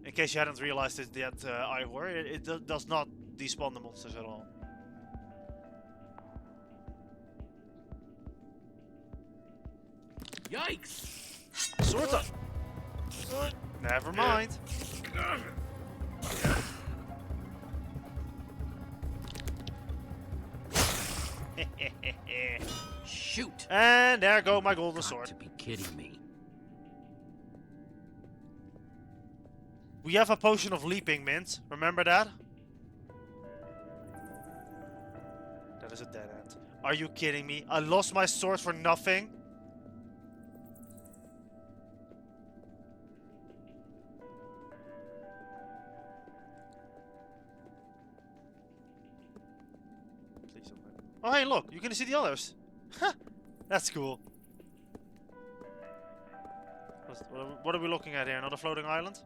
In case you hadn't realized it yet, Ivor, it does not despawn the monsters at all. Yikes! Sort of. Never mind. Shoot! And there go my golden sword. To be kidding me. We have a potion of leaping, Mint. Remember that? That is a dead end. Are you kidding me? I lost my sword for nothing? Please don't let me. Oh, hey, look. You can see the others. That's cool. What are we looking at here? Another floating island?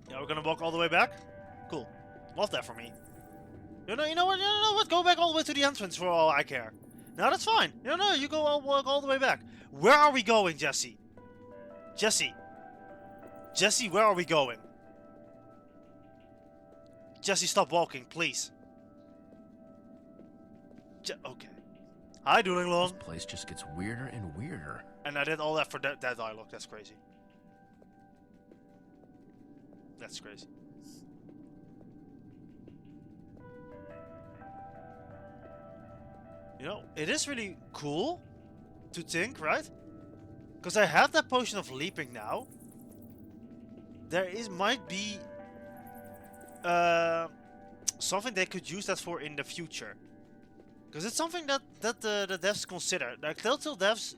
Yeah, we're gonna walk all the way back? Cool. Love that for me. You know what? Go back all the way to the entrance for all I care. No, that's fine. No, you go walk all the way back. Where are we going, Jesse? Jesse, where are we going? Jesse, stop walking, please. Okay. Hi, Dueling Long. This place just gets weirder and weirder. And I did all that for that dialogue. That's crazy. That's crazy. You know, it is really cool to think, right? Because I have that potion of leaping now. There might be something they could use that for in the future. Because it's something that the devs consider. Like, Telltale devs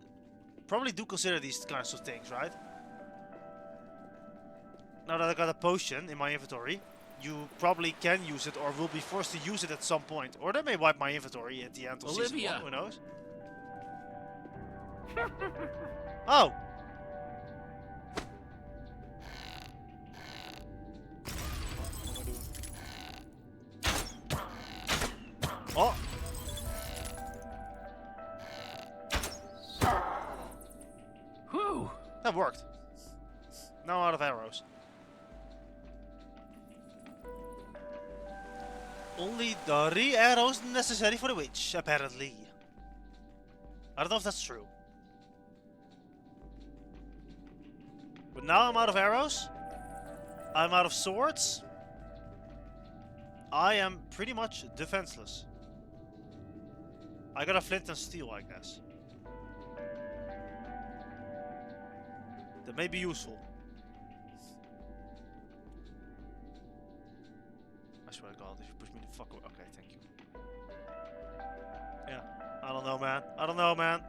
probably do consider these kinds of things, right? Now that I got a potion in my inventory, you probably can use it or will be forced to use it at some point. Or they may wipe my inventory at the end of season 1, who knows? Oh! Oh! Whew. That worked. Now I'm out of arrows. Only 3 arrows necessary for the witch, apparently. I don't know if that's true. But now I'm out of arrows. I'm out of swords. I am pretty much defenseless. I got a flint and steel, I guess. That may be useful. I swear to God, if you push me the fuck away. Okay, thank you. Yeah, I don't know, man. I don't know, man.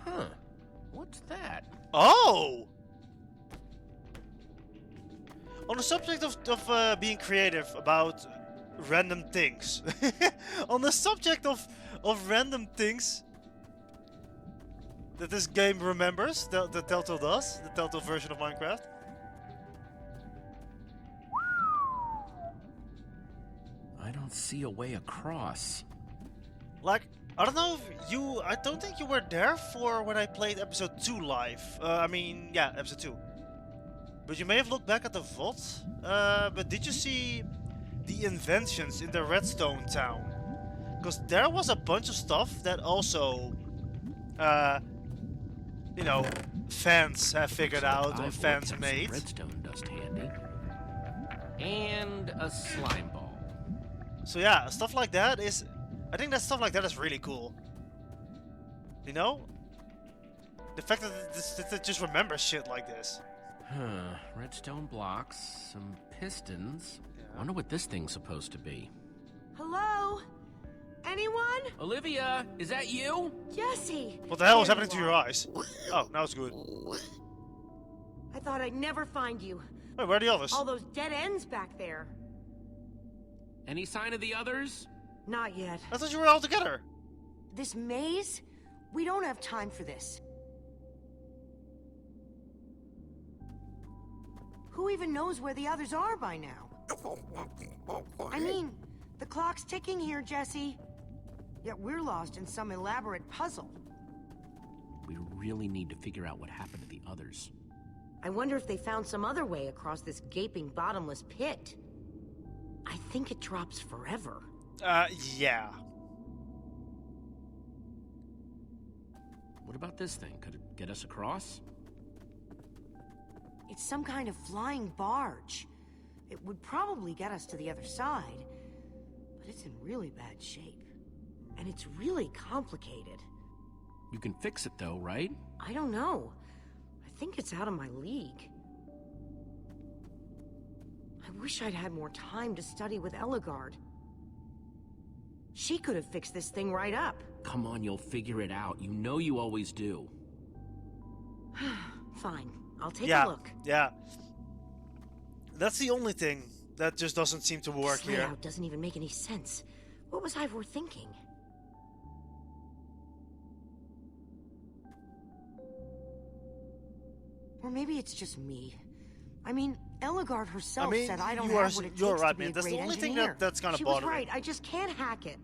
Huh. What's that? Oh! On the subject of being creative about random things. On the subject of random things that this game remembers, the Telltale does, the Telltale version of Minecraft. I don't see a way across. Like, I don't know if you... I don't think you were there for when I played episode 2 live. Yeah, episode 2. But you may have looked back at the VOD. But did you see the inventions in the redstone town? Because there was a bunch of stuff that also, you know, fans have figured out or fans Some made. redstone dust handy. And a slime ball. So yeah, stuff like that is... I think that stuff like that is really cool. You know? The fact that it just remembers shit like this. Huh. Redstone blocks, some pistons. Yeah. Wonder what this thing's supposed to be. Hello? Anyone? Olivia, is that you? Jesse! What the hell is There happening to you your are. eyes? Oh, now it's good. I thought I'd never find you. Wait, where are the others? All those dead ends back there. Any sign of the others? Not yet. I thought you were all together. This maze? We don't have time for this. Who even knows where the others are by now? I mean, the clock's ticking here, Jesse. Yet we're lost in some elaborate puzzle. We really need to figure out what happened to the others. I wonder if they found some other way across this gaping bottomless pit. I think it drops forever. Yeah. What about this thing? Could it get us across? It's some kind of flying barge. It would probably get us to the other side, but it's in really bad shape. And it's really complicated. You can fix it though, right? I don't know. I think it's out of my league. I wish I'd had more time to study with Eligard. She could have fixed this thing right up. Come on, you'll figure it out. You know you always do. Fine, I'll take Yeah. a look. Yeah. That's the only thing that just doesn't seem to work This here. layout doesn't even make any sense. What was Ivor thinking? Or maybe it's just me. I mean, Eligard herself said I don't have what it you're takes right, to be man. a That's the great only thing engineer. that's kind of She was bothering. right. I just can't hack it.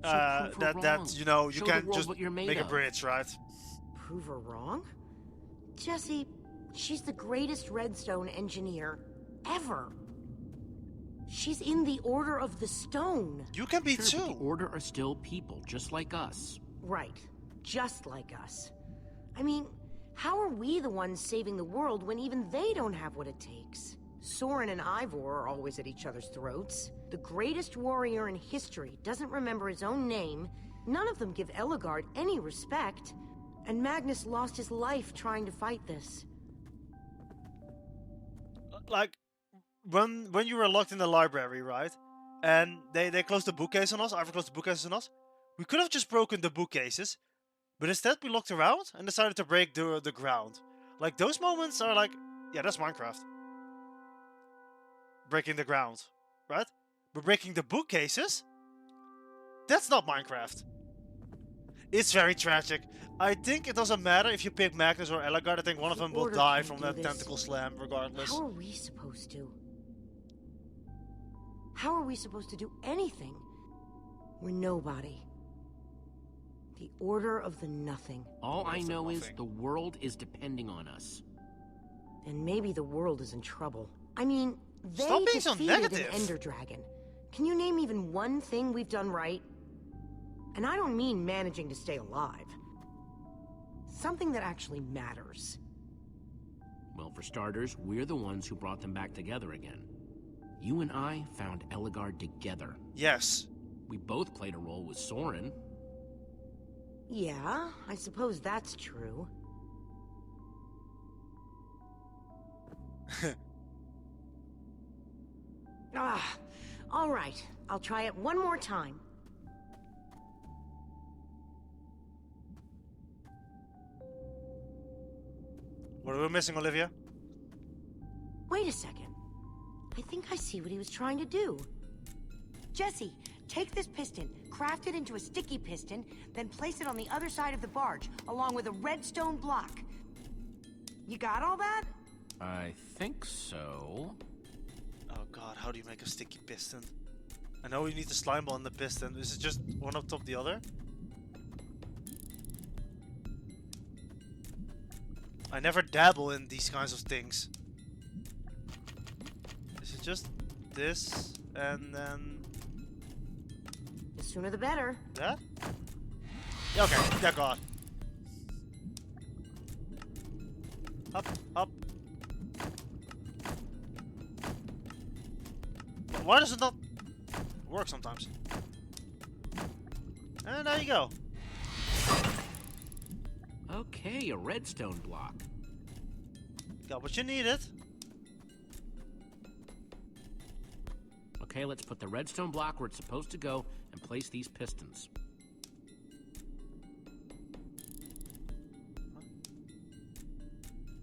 So prove her wrong. You know, you Show the can't world just what you're made make a of. bridge, right? Prove her wrong? Jesse, she's the greatest redstone engineer ever. She's in the Order of the Stone. You can be Sure, too. but the Order are still people, just like us. Right. Just like us. I mean, how are we the ones saving the world when even they don't have what it takes? Soren and Ivor are always at each other's throats. The greatest warrior in history doesn't remember his own name. None of them give Eligard any respect. And Magnus lost his life trying to fight this. Like, when you were locked in the library, right? And they closed the bookcase on us, Ivor closed the bookcases on us. We could have just broken the bookcases, but instead we looked around and decided to break the ground. Like, those moments are like, yeah, that's Minecraft. Breaking the ground, right? But breaking the bookcases? That's not Minecraft. It's very tragic. I think it doesn't matter if you pick Magnus or Ellegaard. I think one of them will Order die can't from do that this. tentacle slam, regardless. How are we supposed to? How are we supposed to do anything? We're nobody. The Order of the Nothing. All I know is nothing. the world is depending on us. And maybe the world is in trouble. I mean, they Stop being so defeated negative. an Ender Dragon. Can you name even one thing we've done right? And I don't mean managing to stay alive. Something that actually matters. Well, for starters, we're the ones who brought them back together again. You and I found Ellegaard together. Yes. We both played a role with Soren. Yeah, I suppose that's true. All right. I'll try it one more time. What are we missing, Olivia? Wait a second. I think I see what he was trying to do. Jesse, take this piston, craft it into a sticky piston, then place it on the other side of the barge, along with a redstone block. You got all that? I think so. Oh god, how do you make a sticky piston? I know you need the slime ball on the piston. Is it just one on top of the other? I never dabble in these kinds of things. Is it just this and then The sooner the better. that? Yeah, okay, yeah, god. Up, up. Why does it not work sometimes? And there you go. Okay, a redstone block. Got what you needed. Okay, let's put the redstone block where it's supposed to go and place these pistons.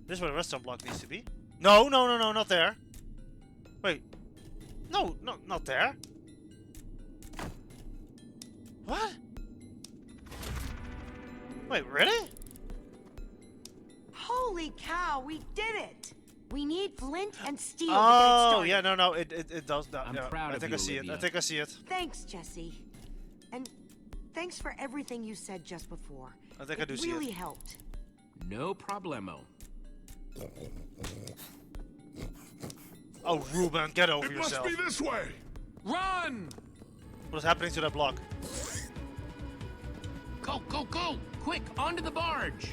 This is where the redstone block needs to be. No, no, no, no, not there. Wait. No, no, not there. What? Wait, really? Holy cow, we did it! We need flint and steel to get it Oh, started. yeah, no, no, it does that. I'm Yeah, proud I of think you, I see it. I Olivia. think I see it. Thanks, Jesse. And thanks for everything you said just before. I think I do see really it. helped. No problemo. Oh, Ruben, get over It must yourself. be this way! Run! What is happening to that block? Go, go, go! Quick, onto the barge!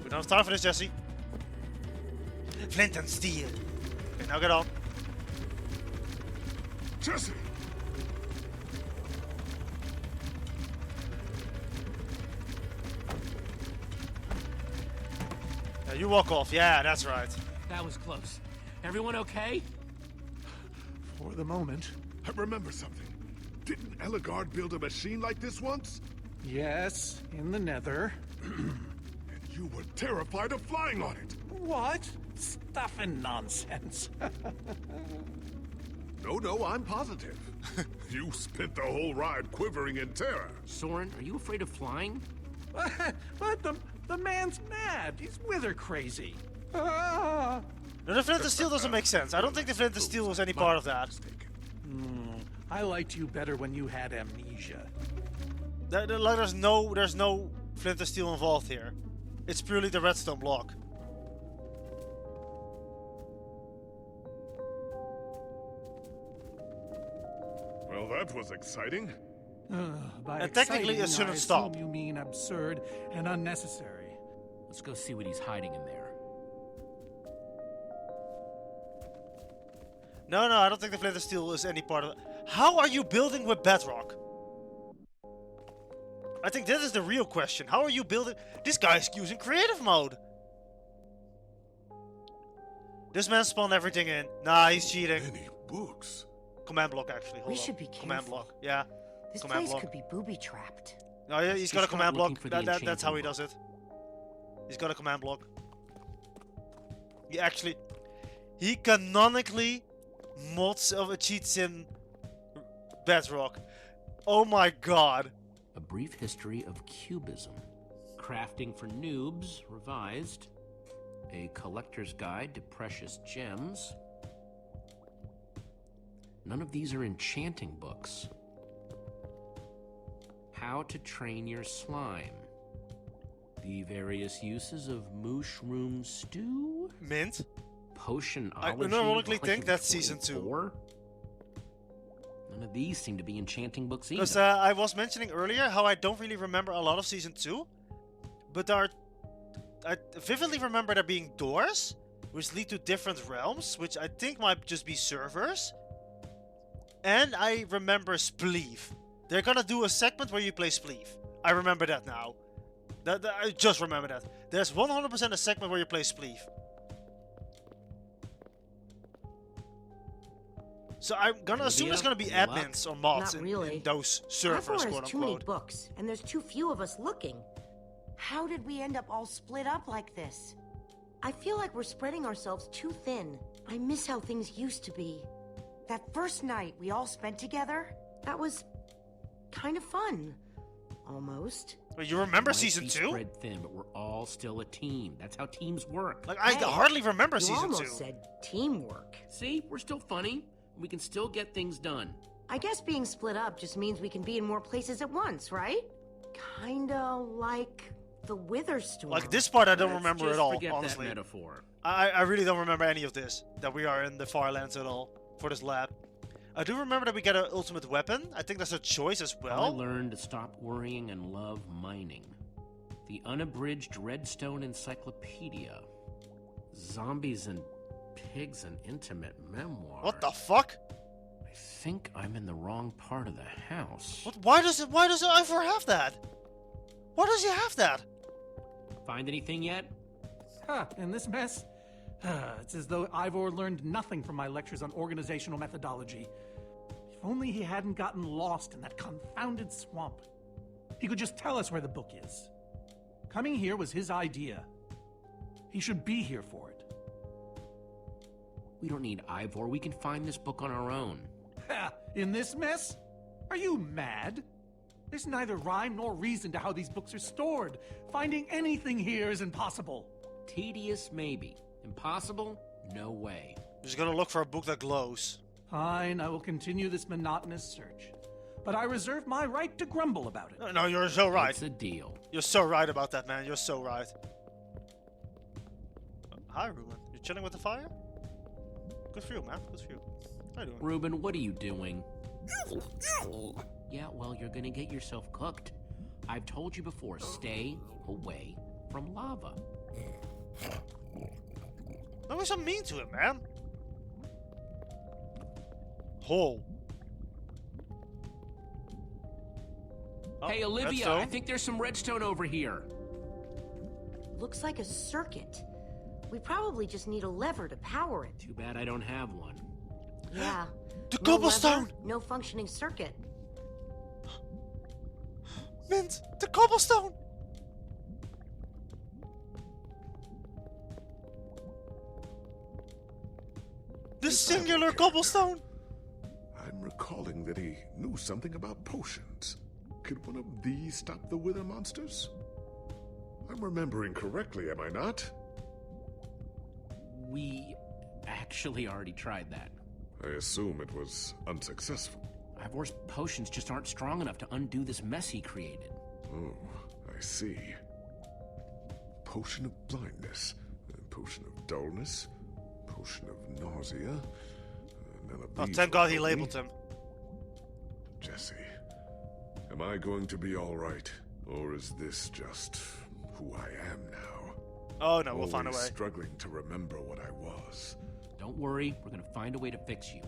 We don't have time for this, Jesse. Flint and steel. Okay, now get on. Jesse! You walk off. Yeah, that's right. That was close. Everyone okay? For the moment. I remember something. Didn't Ellegaard build a machine like this once? Yes, in the nether. And you were terrified of flying on it. What? Stuff and nonsense. No, I'm positive. You spent the whole ride quivering in terror. Soren, are you afraid of flying? But the man's mad. He's wither crazy. Ah. No, the flint and steel doesn't make sense. I don't think the flint and steel was any part of that. I liked you better when you had amnesia. Like, there's no flint and steel involved here. It's purely the redstone block. Well, that was exciting. By And technically, it exciting, shouldn't I stop. assume you mean absurd and unnecessary. Let's go see what he's hiding in there. No, I don't think the flint and steel is any part of it. How are you building with bedrock? I think that is the real question. How are you building? This guy's using creative mode. This man spawned everything in. Nah, he's cheating. Many books. Command block, actually. Hold We up. should be Command careful. block. Yeah. This Command place block. could be booby-trapped. No, yeah, he's got a Just command start looking block. for the That's how he enchanting does it. He's got a command block. He canonically mods of a cheats in bedrock. Oh my god. Brief History of Cubism. Crafting for Noobs, revised. A Collector's Guide to Precious Gems. None of these are enchanting books. How to Train Your Slime. The Various Uses of Mushroom Stew. Mint. Potionology. I ironically Volume think that's season 2. 24? None of these seem to be enchanting books either. Because I was mentioning earlier how I don't really remember a lot of season 2. But I vividly remember there being doors, which lead to different realms, which I think might just be servers. And I remember Spleef. They're gonna do a segment where you play Spleef. I remember that now. I just remember that. There's 100% a segment where you play Spleef. So I'm gonna assume there's gonna be admins or mods Not really. in those servers, Ivor quote has too many unquote. books, and there's too few of us looking. How did we end up all split up like this? I feel like we're spreading ourselves too thin. I miss how things used to be. That first night we all spent together, that was kind of fun. Almost. Wait, you remember Might season be 2? spread thin, but we're all still a team. That's how teams work. Like, I Hey, hardly remember You season 2. almost said teamwork. See, we're still funny. We can still get things done. I guess being split up just means we can be in more places at once, right? Kinda like the Wither Storm. Like, this part I don't Let's remember just at all, forget honestly. that metaphor. I really don't remember any of this. That we are in the Farlands at all for this lab. I do remember that we get an ultimate weapon. I think that's a choice as I well. learned to stop worrying and love mining. The Unabridged Redstone Encyclopedia. Zombies and Pigs, an Intimate Memoir. What the fuck? I think I'm in the wrong part of the house. What? Why does Ivor have that? Why does he have that? Find anything yet? Huh, in this mess? It's as though Ivor learned nothing from my lectures on organizational methodology. If only he hadn't gotten lost in that confounded swamp. He could just tell us where the book is. Coming here was his idea. He should be here for it. We don't need Ivor. We can find this book on our own. Ha! In this mess? Are you mad? There's neither rhyme nor reason to how these books are stored. Finding anything here is impossible. Tedious, maybe. Impossible? No way. Just gonna look for a book that glows. Fine, I will continue this monotonous search. But I reserve my right to grumble about it. No, you're so right. It's a deal. You're so right about that, man. You're so right. Hi, Ruben. You chilling with the fire? Good for you, man. Good for you. How you doing? Ruben, what are you doing? Yeah, well, you're gonna get yourself cooked. I've told you before, stay away from lava. Don't be so mean to him, man. Hole. Oh, Hey, Olivia, redstone. I think there's some redstone over here. Looks like a circuit. We probably just need a lever to power it. Too bad I don't have one. Yeah. The No cobblestone! lever, no functioning circuit. Mint! The cobblestone! The singular cobblestone! I'm recalling that he knew something about potions. Could one of these stop the wither monsters? I'm remembering correctly, am I not? We actually already tried that. I assume it was unsuccessful. Ivor's potions just aren't strong enough to undo this mess he created. Oh, I see. Potion of blindness, a potion of dullness, potion of nausea. None of Oh, these thank will God he help me. labeled him. Jesse, am I going to be all right, or is this just who I am now? Oh no, we'll find a way. Always struggling to remember what I was. Don't worry, we're gonna find a way to fix you.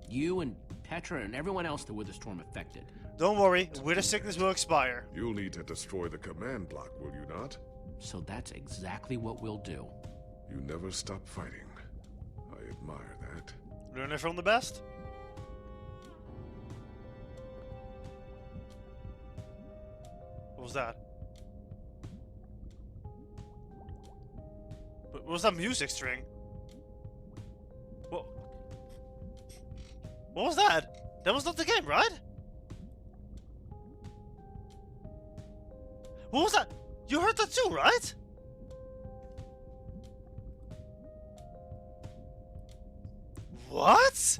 You and Petra and everyone else that Wither Storm affected. Don't worry, wither sickness will expire. You'll need to destroy the command block, will you not? So that's exactly what we'll do. You never stop fighting. I admire that. Learn it from the best. What was that? What was that music string? What was that? That was not the game, right? What was that? You heard that too, right? What?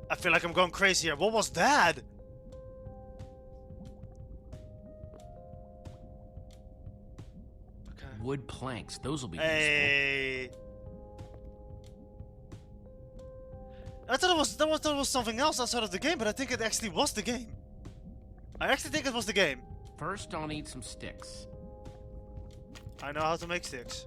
I feel like I'm going crazy here. What was that? Okay. Wood planks. Those will be useful. Hey. I thought that was something else outside of the game, but I think it actually was the game. I actually think it was the game. First, I'll need some sticks. I know how to make sticks.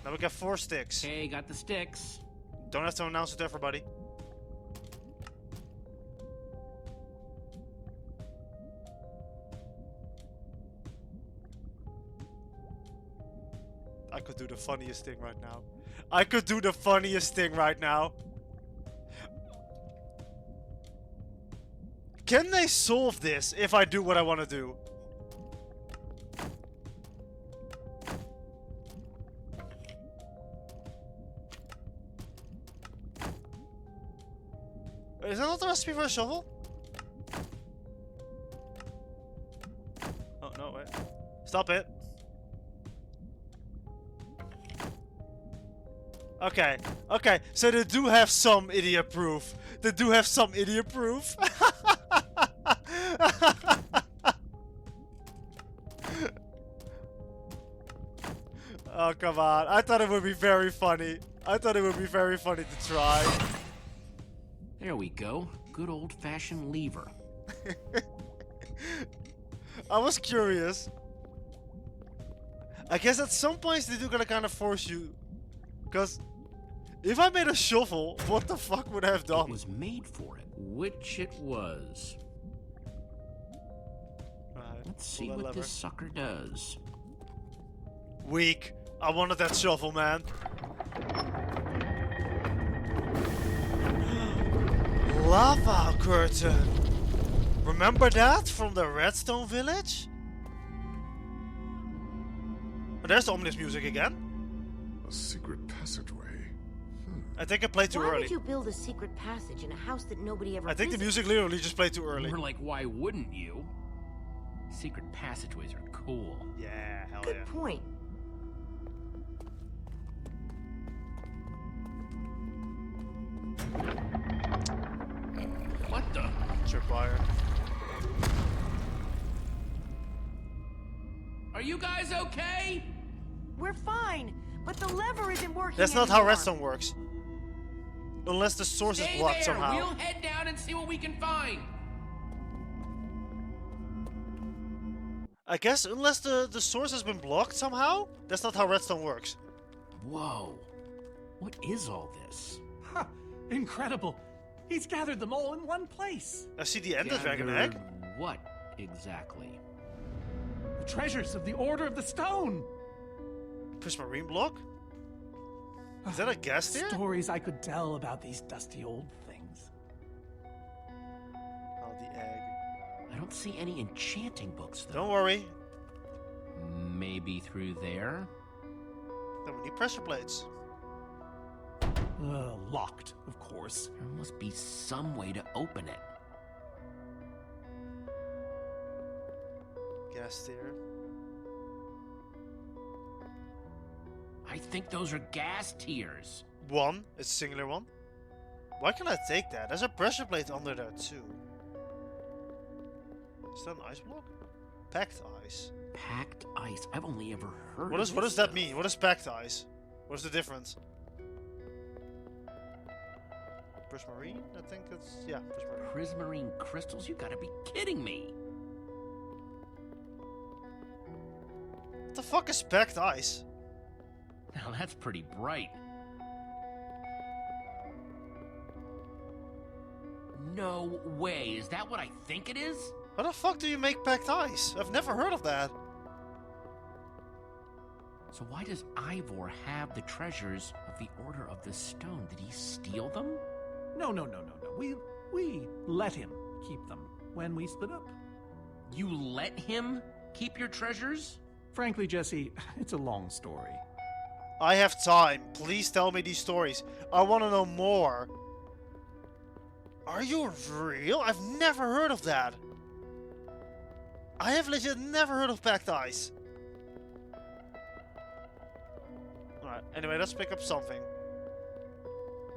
Now we got 4 sticks. Okay, got the sticks. Don't have to announce it to everybody. I could do the funniest thing right now. I could do the funniest thing right now. Can they solve this if I do what I want to do? Is that not the recipe for a shovel? Oh, no, wait. Stop it. Okay, okay, so they do have some idiot proof. They do have some idiot proof. Oh, come on. I thought it would be very funny. I thought it would be very funny to try. There we go. Good old-fashioned lever. I was curious. I guess at some points they do gonna kind of force you. Because if I made a shovel, what the fuck would I have done? It was made for it, which it was. Alright, Let's see pull that what lever. this sucker does. Weak. I wanted that shovel, man. Lava curtain. Remember that from the Redstone village? Oh, there's the ominous music again. A secret passageway. I think I played too Why early. would you build a secret passage in a house that nobody ever I think the visits? music literally just played too early. We're like, why wouldn't you? Secret passageways are cool. Yeah, hell Good yeah. point. What the? Tripwire. Are you guys okay? We're fine, but the lever isn't working That's not how anymore. redstone works. Unless the source is Stay blocked there. somehow. We'll head down and see what we can find. I guess unless the source has been blocked somehow? That's not how redstone works. Whoa. What is all this? Ha! Incredible. He's gathered them all in one place. I see the Ender Dragon egg. Gathered what exactly? The treasures of the Order of the Stone. Prismarine block? Is that a gas tier? Stories I could tell about these dusty old things. Oh, the egg. I don't see any enchanting books, though. Don't worry. Maybe through there? Then we need pressure plates. Locked, of course. There must be some way to open it. Gas tier. I think those are gas tiers. One. It's a singular one. Why can I take that? There's a pressure plate under there too. Is that an ice block? Packed ice. Packed ice. I've only ever heard What of does this that stuff. mean? What is packed ice? What's the difference? Prismarine? I think it's yeah, prismarine. Prismarine crystals? You gotta be kidding me. What the fuck is packed ice? Now that's pretty bright. No way. Is that what I think it is? How the fuck do you make packed ice? I've never heard of that. So why does Ivor have the treasures of the Order of the Stone? Did he steal them? No. We let him keep them when we split up. You let him keep your treasures? Frankly, Jesse, it's a long story. I have time. Please tell me these stories. I want to know more. Are you real? I've never heard of that. I have legit never heard of packed ice. Alright, anyway, let's pick up something.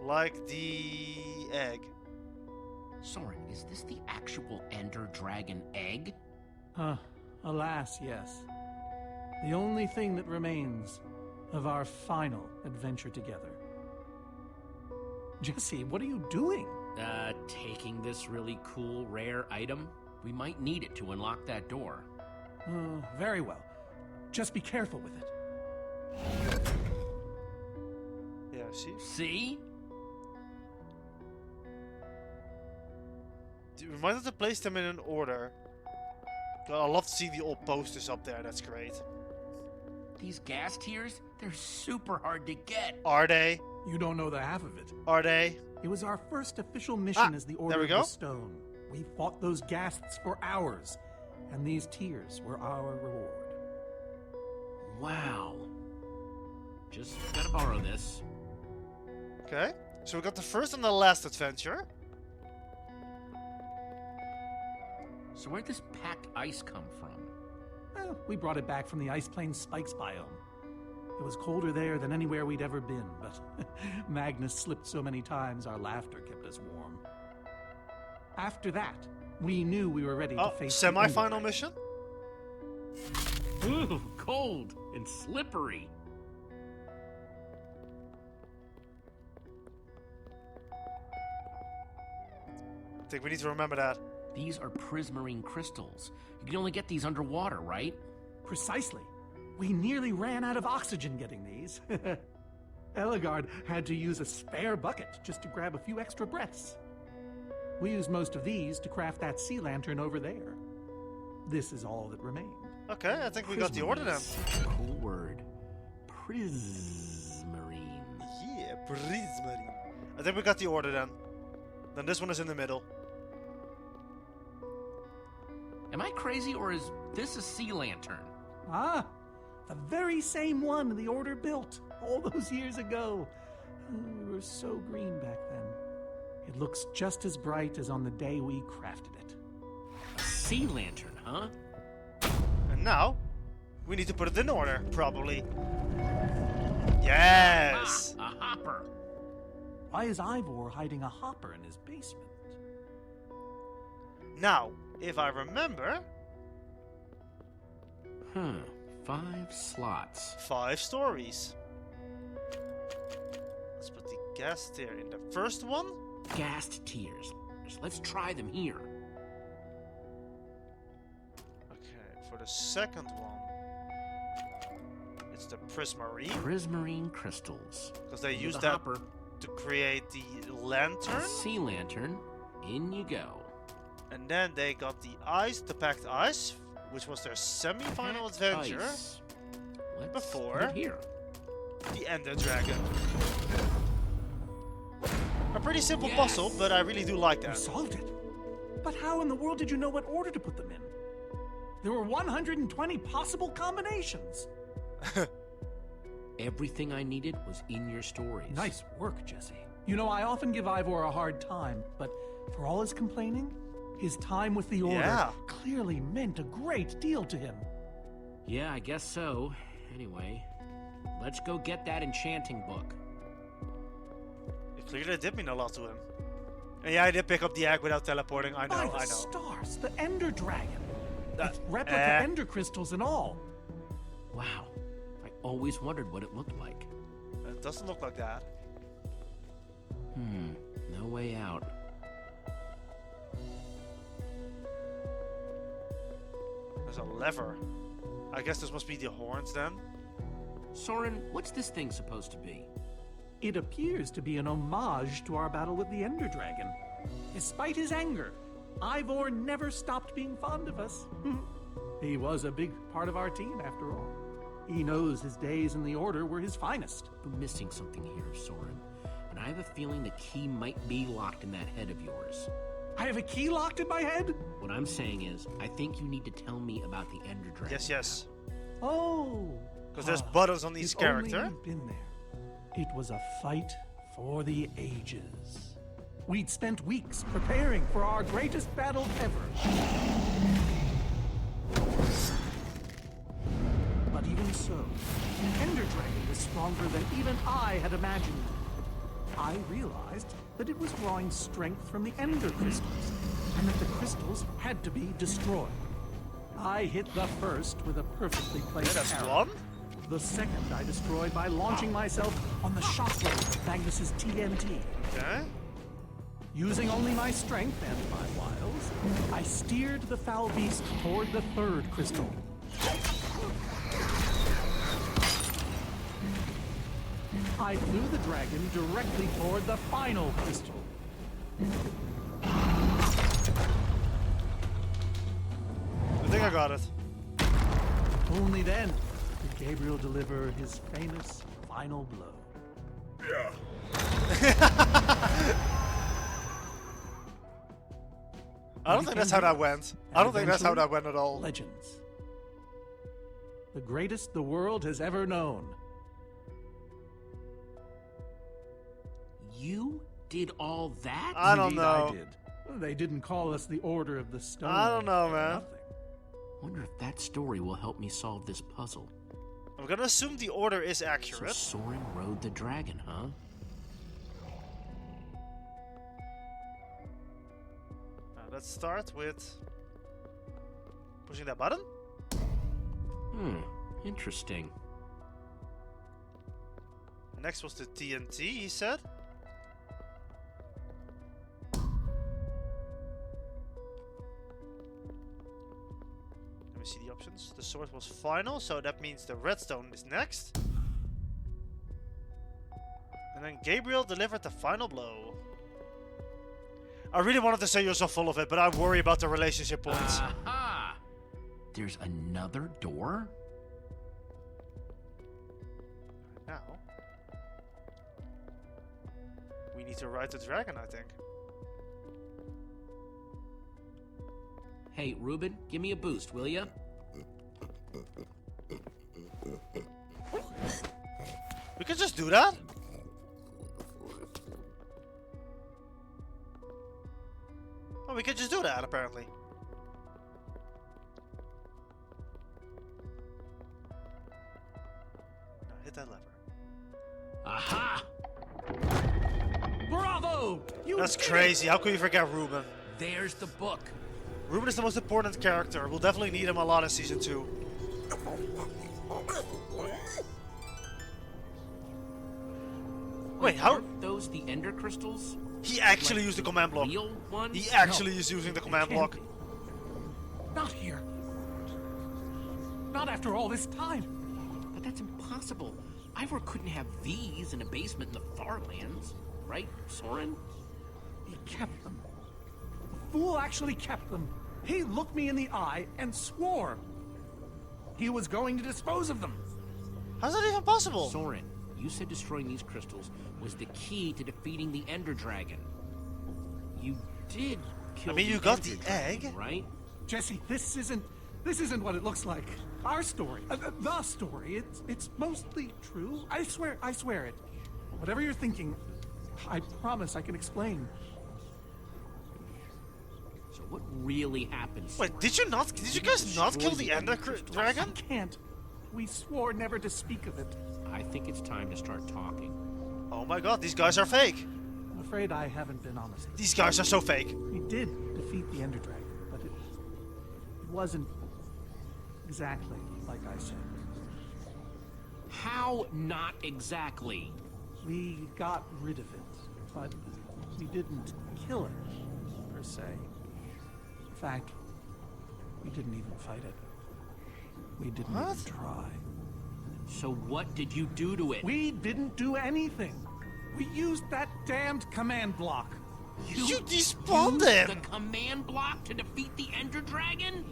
Like the egg. Soren, is this the actual Ender Dragon egg? Alas, yes. The only thing that remains of our final adventure together. Jesse, what are you doing? Taking this really cool, rare item. We might need it to unlock that door. Very well. Just be careful with it. Yeah, see? See? We might have to place them in an order. I love to see the old posters up there, that's great. These gas tiers, they're super hard to get. Are they? You don't know the half of it. Are they? It was our first official mission as the Order there we of go. the Stone. We fought those ghasts for hours, and these tears were our reward. Wow. Just gotta borrow this. Okay. So we got the first and the last adventure. So where'd this packed ice come from? Well, we brought it back from the Ice Plains Spikes biome. It was colder there than anywhere we'd ever been, but Magnus slipped so many times our laughter kept us warm. After that, we knew we were ready to face the semi-final Ender mission? Ooh, cold and slippery. I think we need to remember that. These are prismarine crystals. You can only get these underwater, right? Precisely. We nearly ran out of oxygen getting these. Eligard had to use a spare bucket just to grab a few extra breaths. We used most of these to craft that sea lantern over there. This is all that remained. Okay, I think we got the order then. Such a cool word. Prismarine. Yeah, prismarine. I think we got the order then. Then this one is in the middle. Am I crazy, or is this a sea lantern? Ah, the very same one the Order built all those years ago. We were so green back then. It looks just as bright as on the day we crafted it. A sea lantern, huh? And now, we need to put it in order, probably. Yes! Ah, a hopper. Why is Ivor hiding a hopper in his basement? Now, if I remember... 5 slots. 5 stories. Let's put the gas tier in the first one. Gassed tiers. Let's try them here. Okay, for the second one, it's the prismarine. Prismarine crystals. Because they Into use the that hopper. to create the lantern. Sea lantern. In you go. And then they got the ice, the packed ice, which was their semi-final Packed adventure. ice. Let's Before- put it here. The Ender Dragon. A pretty simple Yes. puzzle, but I really do like You that. solved it. But how in the world did you know what order to put them in? There were 120 possible combinations. Everything I needed was in your stories. Nice work, Jesse. You know, I often give Ivor a hard time, but for all his complaining, his time with the Order Yeah. clearly meant a great deal to him. Yeah, I guess so. Anyway, let's go get that enchanting book. It clearly did mean a lot to him. And yeah, I did pick up the egg without teleporting. I know, By the I know. stars, the Ender Dragon. That- With replica Ender crystals and all. Wow. I always wondered what it looked like. It doesn't look like that. No way out. There's a lever. I guess this must be the horns then. Soren, what's this thing supposed to be? It appears to be an homage to our battle with the Ender Dragon. Despite his anger, Ivor never stopped being fond of us. He was a big part of our team, after all. He knows his days in the Order were his finest. You're missing something here, Soren. And I have a feeling the key might be locked in that head of yours. I have a key locked in my head? What I'm saying is, I think you need to tell me about the Ender Dragon. Yes, yes. Oh. Because there's buttons on each If only character. you'd been there. It was a fight for the ages. We'd spent weeks preparing for our greatest battle ever. But even so, the Ender Dragon was stronger than even I had imagined. I realized that it was drawing strength from the Ender Crystals, and that the crystals had to be destroyed. I hit the first with a perfectly placed That's arrow. one. The second I destroyed by launching myself on the shockwave of Magnus's TNT. Okay. Using only my strength and my wiles, I steered the foul beast toward the third crystal. I flew the dragon directly toward the final crystal. I think I got it. Only then did Gabriel deliver his famous final blow. Yeah. I don't think that's how that went. I don't think that's how that went at all. Legends. The greatest the world has ever known. You did all that? I don't Indeed, know. I did. They didn't call us the Order of the Stone. I don't know, for man. nothing. Wonder if that story will help me solve this puzzle. I'm gonna assume the order is So accurate. Soren rode the dragon, huh? Let's start with pushing that button. Interesting. Next was the TNT, he said. Let me see the options. The sword was final, so that means the redstone is next. And then Gabriel delivered the final blow. I really wanted to say you're so full of it, but I worry about the relationship points. Aha! There's another door? Now, we need to ride the dragon, I think. Hey, Ruben, give me a boost, will ya? We could just do that. Oh, we could just do that, apparently. Now hit that lever. Aha! Bravo! You That's did it! crazy. How could you forget Ruben? There's the book. Ruben is the most important character. We'll definitely need him a lot in Season 2. Wait, how? Aren't those the Ender Crystals? He actually Like used the the command block. real ones? He actually is using the command Can't block. be. Not here. Not after all this time. But that's impossible. Ivor couldn't have these in a basement in the far lands. Right, Soren? He kept them. The fool actually kept them. He looked me in the eye and swore he was going to dispose of them. How's that even possible? Soren, you said destroying these crystals was the key to defeating the Ender Dragon. You did kill you the got Ender the Dragon, egg? right? Jesse, this isn't what it looks like. Our story, the story, it's mostly true. I swear it. Whatever you're thinking, I promise I can explain. So what really happened? Wait, Soren? did you guys not kill the Ender Dragon? I can't. We swore never to speak of it. I think it's time to start talking. Oh my god, these guys are fake. I'm afraid I haven't been honest. These guys are so fake. We did defeat the Ender Dragon, but it wasn't exactly like I said. How not exactly? We got rid of it, but we didn't kill it, per se. In fact, we didn't even fight it. We didn't What? even try. So what did you do to it? We didn't do anything. We used that damned command block. You despawned used him! the command block to defeat the Ender Dragon?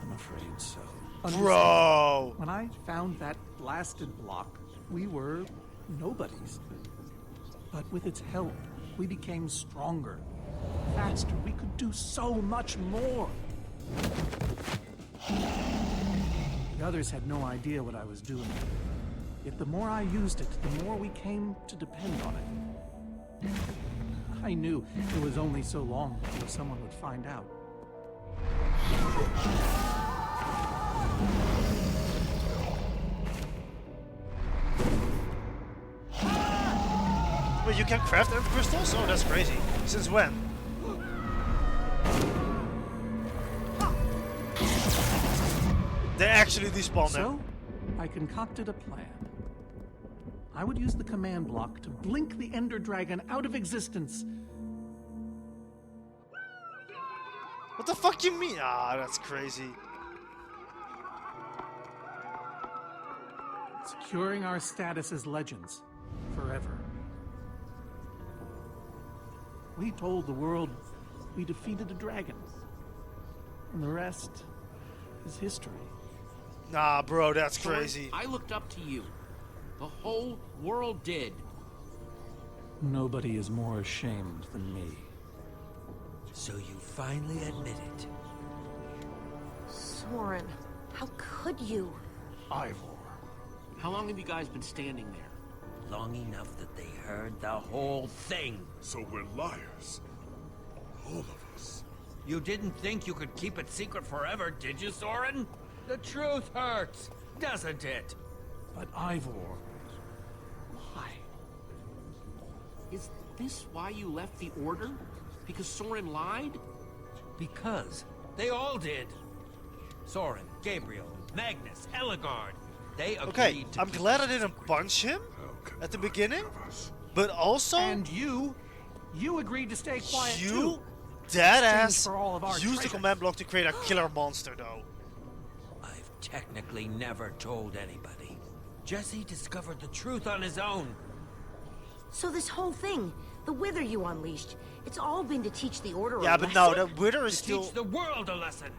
I'm afraid so. Bro! When I found that blasted block, we were nobodies. But with its help, we became stronger, faster. We could do so much more. The others had no idea what I was doing. Yet the more I used it, the more we came to depend on it. I knew it was only so long before someone would find out. Wait, you can craft end crystals? Oh, that's crazy. Since when? They actually despawn them. So, I concocted a plan. I would use the command block to blink the Ender Dragon out of existence. What the fuck you mean? Ah, that's crazy. Securing our status as legends forever. We told the world we defeated a dragon. And the rest is history. Nah, bro, that's Soren, crazy. I looked up to you. The whole world did. Nobody is more ashamed than me. So you finally admit it. Soren, how could you? Ivor. How long have you guys been standing there? Long enough that they heard the whole thing. So we're liars. All of us. You didn't think you could keep it secret forever, did you, Soren? The truth hurts, doesn't it? But Ivor, why? Is this why you left the Order? Because Soren lied? Because they all did. Soren, Gabriel, Magnus, Ellegaard. They agreed Okay, to I'm keep glad I it didn't secret. punch him How can at the one beginning, of us? but also And you agreed to stay quiet you, too. dead Exchange ass, for all of our used the treasure. command block to create a killer monster, though. I've technically never told anybody. Jesse discovered the truth on his own. So this whole thing, the wither you unleashed, it's all been to teach the Order Yeah, a but no, lesson? the Wither To is still. teach the world a lesson.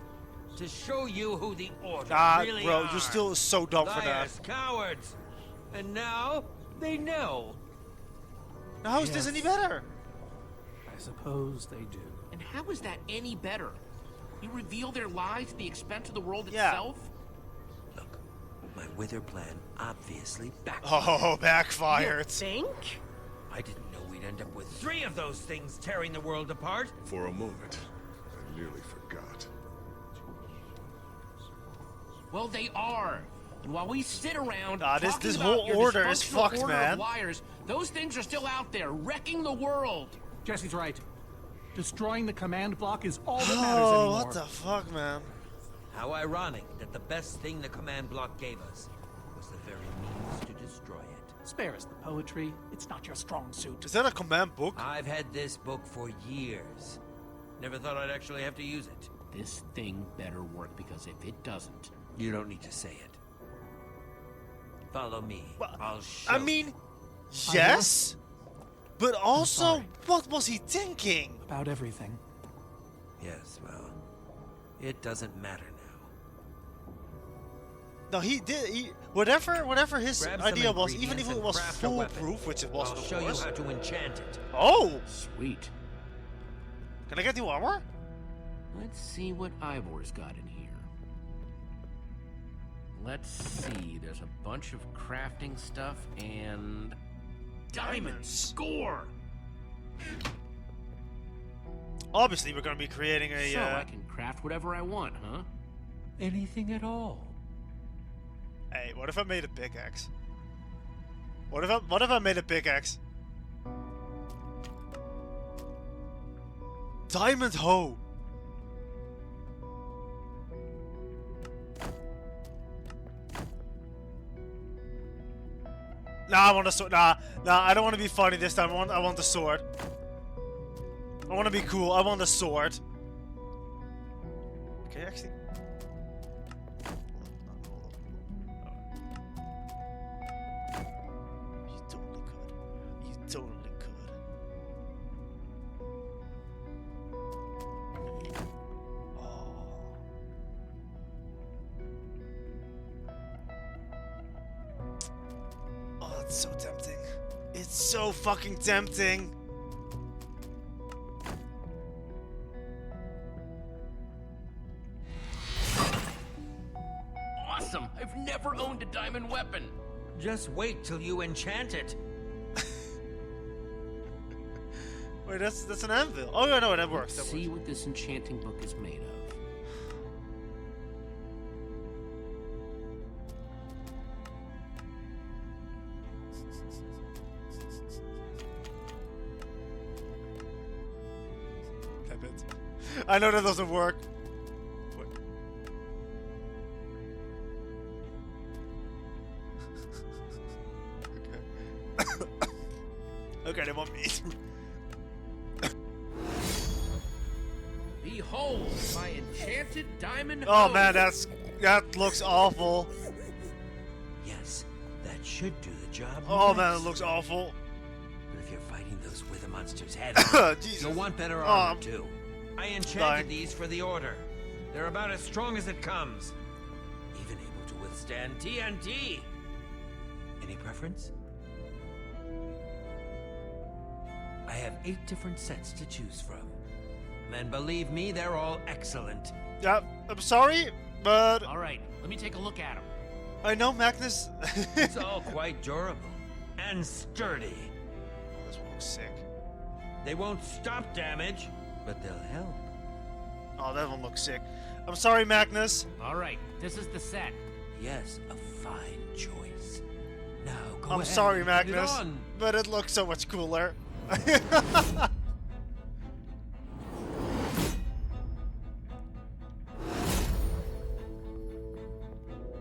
To show you who the Order Ah, really bro, are. you're still so dumb for that. Liars, cowards. And now they know. Now, how is this any better? I suppose they do. And how is that any better? You reveal their lies at the expense of the world Yeah. itself? Look, my wither plan obviously backfired. Oh, backfired. Think? I didn't know we'd end up with 3 of those things tearing the world apart. For a moment, I nearly forgot. Well, they are. And while we sit around This talking about whole your order is dysfunctional fucked, order man. of liars, those things are still out there, wrecking the world. Jesse's right. Destroying the command block is all that matters Oh, anymore. what the fuck, man? How ironic that the best thing the command block gave us was the very means to destroy it. Spare us the poetry. It's not your strong suit. Is that a command book? I've had this book for years. Never thought I'd actually have to use it. This thing better work, because if it doesn't... You don't need to say it. Follow me. Well, I'll show I mean, yes, but also, sorry. what was he thinking? About everything. you. Yes, well, it doesn't matter now. No, he did. Whatever his Grab some idea was, even if ingredients it and was craft a weapon. foolproof, which it wasn't, I'll of show you course. how to enchant it. Oh, Sweet. can I get the armor? Let's see what Ivor's got in here. Let's see, there's a bunch of crafting stuff and... Diamonds! Score! Obviously, we're gonna be creating a. So I can craft whatever I want, huh? Anything at all. Hey, what if I made a pickaxe? What if I made a pickaxe? Diamond hoe. Nah, I want a sword. Nah, I don't want to be funny this time. I want the sword. I want to be cool. I want the sword. Okay, actually. You totally could. You totally could. Oh. Oh, it's so tempting. It's so fucking tempting. Awesome! I've never owned a diamond weapon! Just wait till you enchant it. Wait, that's an anvil. Oh no, that works. That Let's see works. what this enchanting book is made of. Damn it. I know that doesn't work. What? Okay. Okay, they want me to. Behold, my enchanted diamond Oh hoe. man, that looks awful. Yes, that should do the job. Oh man, it nice. looks awful. But if you're fighting those wither monsters head on, Jesus. you'll want better Oh, armor I'm too. I enchanted dying. these for the Order. They're about as strong as it comes. Even able to withstand TNT. Any preference? I have 8 different sets to choose from. And believe me, they're all excellent. Yeah, I'm sorry, but All right, let me take a look at them. I know Magnus. It's all quite durable and sturdy. Oh, this one looks sick. They won't stop damage, but they'll help. Oh, that one looks sick. I'm sorry, Magnus. All right, this is the set. Yes, a fine choice. Now go I'm ahead sorry, and put it Magnus, on. but it looks so much cooler.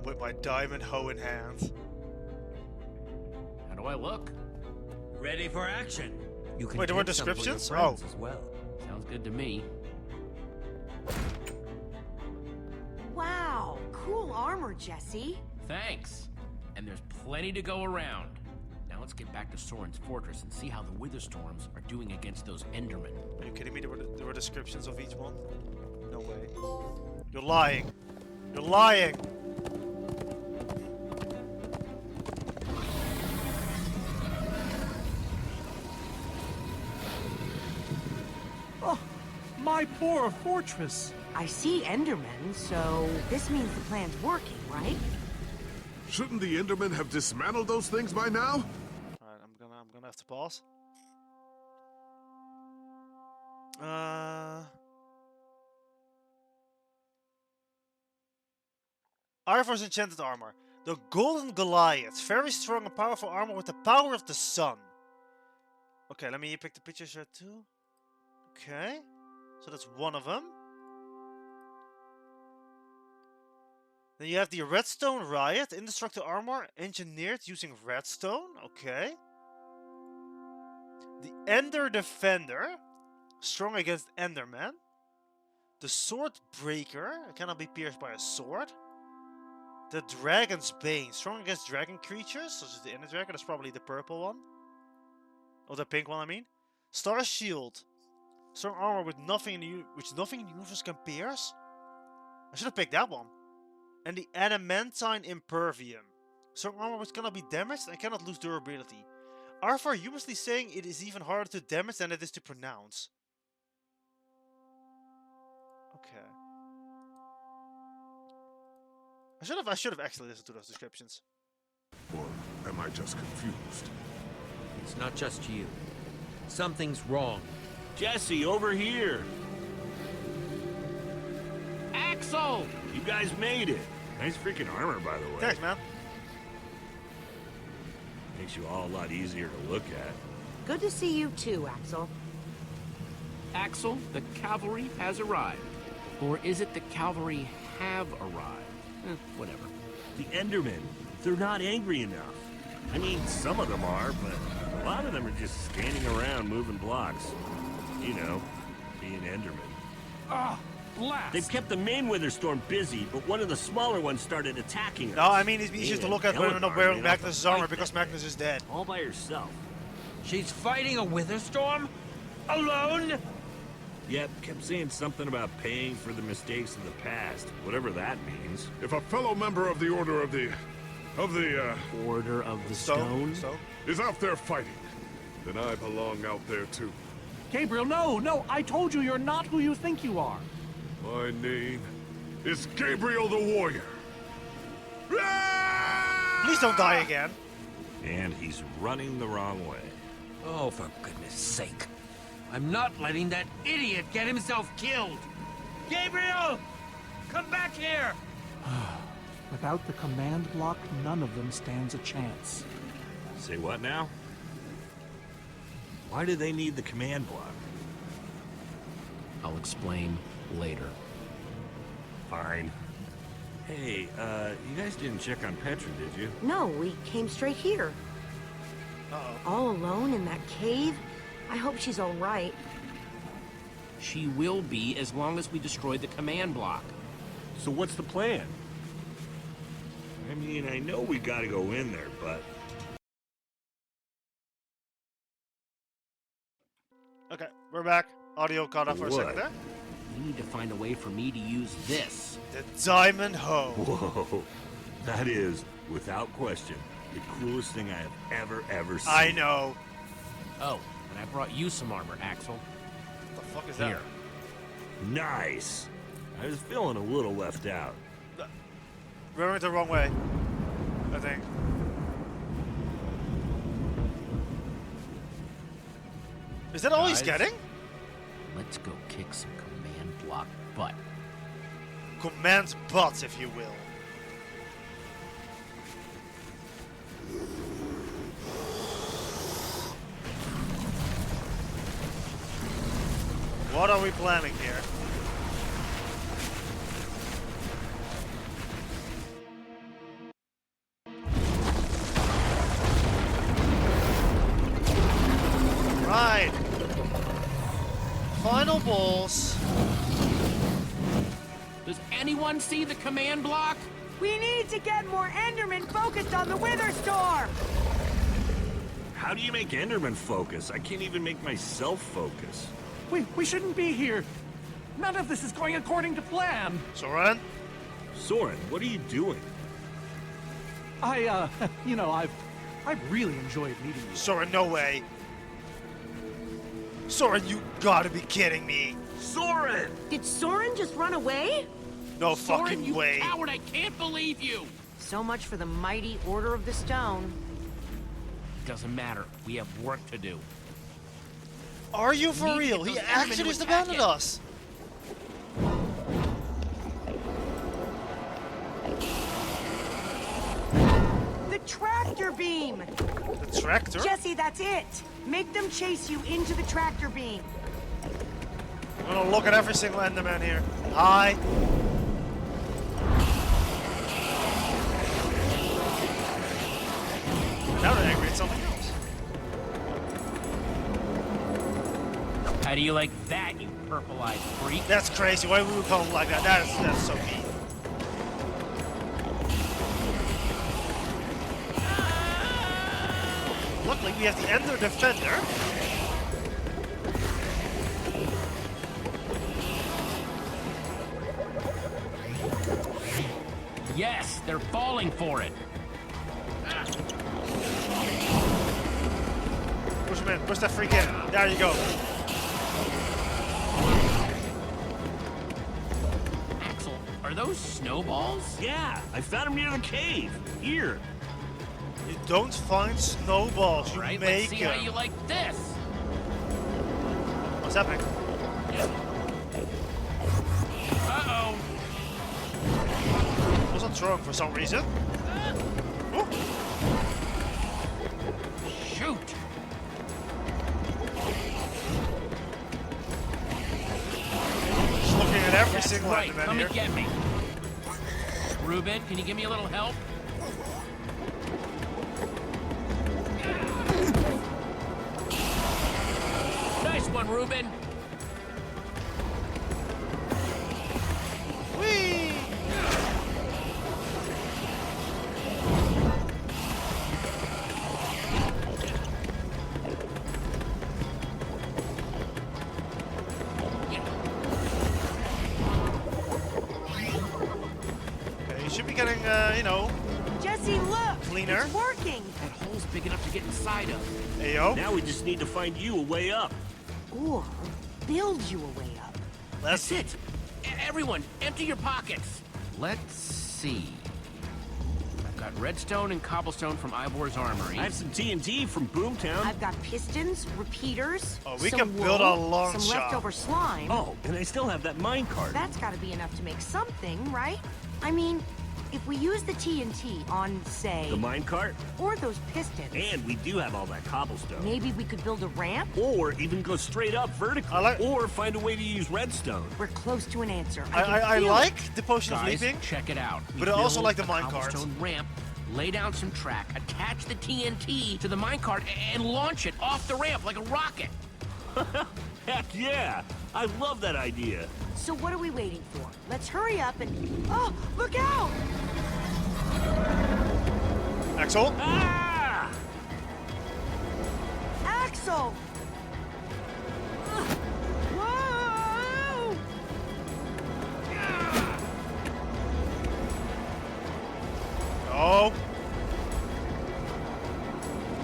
With my diamond hoe in hand. How do I look? Ready for action. You can Wait, there were take some for your descriptions? friends Oh. as well. Sounds good to me. Wow, cool armor, Jesse. Thanks. And there's plenty to go around. Now let's get back to Soren's fortress and see how the Wither Storms are doing against those Endermen. Are you kidding me? There were descriptions of each one? No way. You're lying. You're lying. Oh, my poor fortress. I see Endermen, so this means the plan's working, right? Shouldn't the Endermen have dismantled those things by now? Alright, I'm gonna have to pause. Ivor's enchanted armor. The Golden Goliath. Very strong and powerful armor with the power of the sun. Okay, let me pick the pictures here too. Okay. So that's one of them. Then you have the Redstone Riot. Indestructible armor engineered using redstone. Okay. The Ender Defender. Strong against Enderman. The Sword Breaker. It cannot be pierced by a sword. The Dragon's Bane. Strong against dragon creatures, such as the Ender Dragon. That's probably the purple one. Or the pink one, I mean. Star Shield. Strong armor with nothing in the universe can pierce. I should have picked that one. And the Adamantine Impervium. Strong armor which cannot be damaged and cannot lose durability. Arthur humorously saying it is even harder to damage than it is to pronounce. Okay. I should have actually listened to those descriptions. Or am I just confused? It's not just you. Something's wrong. Jesse, over here. Axel! You guys made it. Nice freaking armor, by the way. Thanks, man. Makes you all a lot easier to look at. Good to see you too, Axel. Axel, the cavalry has arrived. Or is it the cavalry have arrived? Whatever. The Endermen, they're not angry enough. I mean, some of them are, but a lot of them are just standing around moving blocks. You know, being Endermen. Ah, blast! They've kept the main Witherstorm busy, but one of the smaller ones started attacking us. No, I mean it's easier to Man, look at when we're not Eleanor wearing made up a Magnus' fight armor because that Magnus is dead. All by herself. She's fighting a Witherstorm? Alone? Yep, kept saying something about paying for the mistakes of the past, whatever that means. If a fellow member of the Order of the Order of the Stone? is out there fighting, then I belong out there too. Gabriel, no, I told you you're not who you think you are. My name is Gabriel the Warrior. Please don't die again. And he's running the wrong way. Oh, for goodness sake. I'm not letting that idiot get himself killed. Gabriel! Come back here! Without the command block, none of them stands a chance. Say what now? Why do they need the command block? I'll explain later. Fine. Hey, you guys didn't check on Petra, did you? No, we came straight here. Uh-oh. All alone in that cave? I hope she's all right. She will be as long as we destroy the command block. So what's the plan? I mean, I know we gotta go in there, but... Okay, we're back. Audio caught up for a second What? there. We need to find a way for me to use this. The diamond hoe. Whoa. That is, without question, the coolest thing I have ever seen. I know. Oh, and I brought you some armor, Axel. What the fuck is that? Here. Nice. I was feeling a little left out. We went the wrong way, I think. Is that all he's Guys? getting? Let's go kick some command block butt. Command butts, if you will. What are we planning here? Right. Final balls. Does anyone see the command block? We need to get more Endermen focused on the Wither Storm! How do you make Enderman focus? I can't even make myself focus. We shouldn't be here. None of this is going according to plan. Soren? Soren, what are you doing? I've really enjoyed meeting you. Soren, no way. Soren, you gotta be kidding me. Soren! Did Soren just run away? No Soren, fucking you way. coward, I can't believe you! So much for the mighty Order of the Stone. Doesn't matter. We have work to do. Are you for Need to real? get He those Endermen actually to just attack abandoned it. us. The tractor beam! The tractor? Jesse, that's it! Make them chase you into the tractor beam. I'm gonna look at every single Enderman here. Hi. Now they're angry at something else. How do you like that, you purple-eyed freak? That's crazy. Why would we call him like that? That's so mean. Luckily, we have the Ender Defender. Yes, they're falling for it. Push him in. Push that freak in. There you go. Axel, are those snowballs? Yeah, I found him near the cave. Here. You don't find snowballs. You Right, make let's see them. how you like this. What's happening? Uh-oh. Wasn't throwing for some reason. Oh, Shoot. just looking at every That's single right. Enderman Come here. and get me. Ruben, can you give me a little help? Nice one, Ruben. Whee! Okay, you should be getting, Jesse, look! Cleaner. It's working! That hole's big enough to get inside of. Ayo. Now we just need to find you a way up. Or build you a way up. That's That's it. Everyone, empty your pockets. Let's see. I've got redstone and cobblestone from Ivor's armory. I have some TNT from Boomtown. I've got pistons, repeaters, Oh, we some can build wool, a launch some shop. leftover slime. Oh, and I still have that minecart. That's got to be enough to make something, right? I mean, if we use the TNT on, say... The minecart? Or those pistons... And we do have all that cobblestone. Maybe we could build a ramp? Or even go straight up vertically. Or find a way to use redstone. We're close to an answer. I like the potion of Guys, leaping. check it out. We But I also build like the a minecart. cobblestone ramp, lay down some track, attach the TNT to the minecart, and launch it off the ramp like a rocket. Heck yeah! I love that idea. So what are we waiting for? Let's hurry up and... Oh, look out! Axel? Ah! Axel! Whoa! No.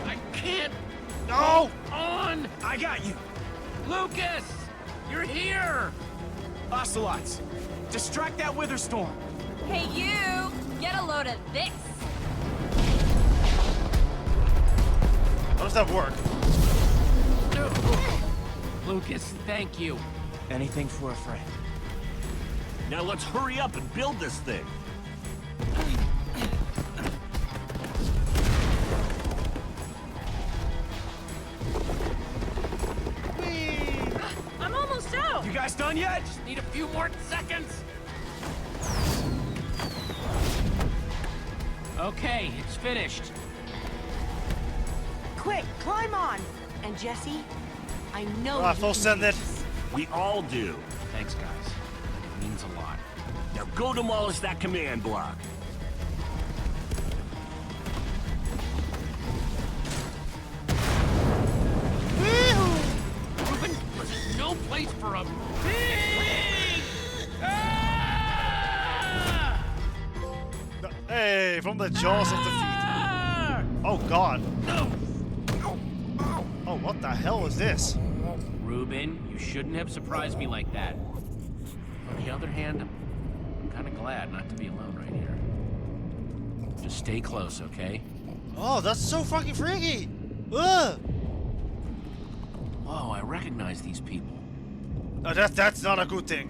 I can't No! on! I got you! Lucas! You're here! Ocelots! Distract that wither storm! Hey, you! Get a load of this! How does that work? Lucas, thank you. Anything for a friend. Now let's hurry up and build this thing. I'm almost out! You guys done yet? Just need a few more seconds. Okay, it's finished. Quick, climb on! And Jesse, I know Alright, you full can send do it. this. We all do. Thanks, guys. It means a lot. Now go demolish that command block. Ruben, there's no place for a pig! Ah! Hey, from the jaws of defeat. Ah! Oh god. Oh, what the hell is this? Ruben, you shouldn't have surprised me like that. On the other hand, I'm kind of glad not to be alone right here. Just stay close, okay? Oh, that's so fucking freaky. Ugh. Whoa, I recognize these people. Oh, that's not a good thing.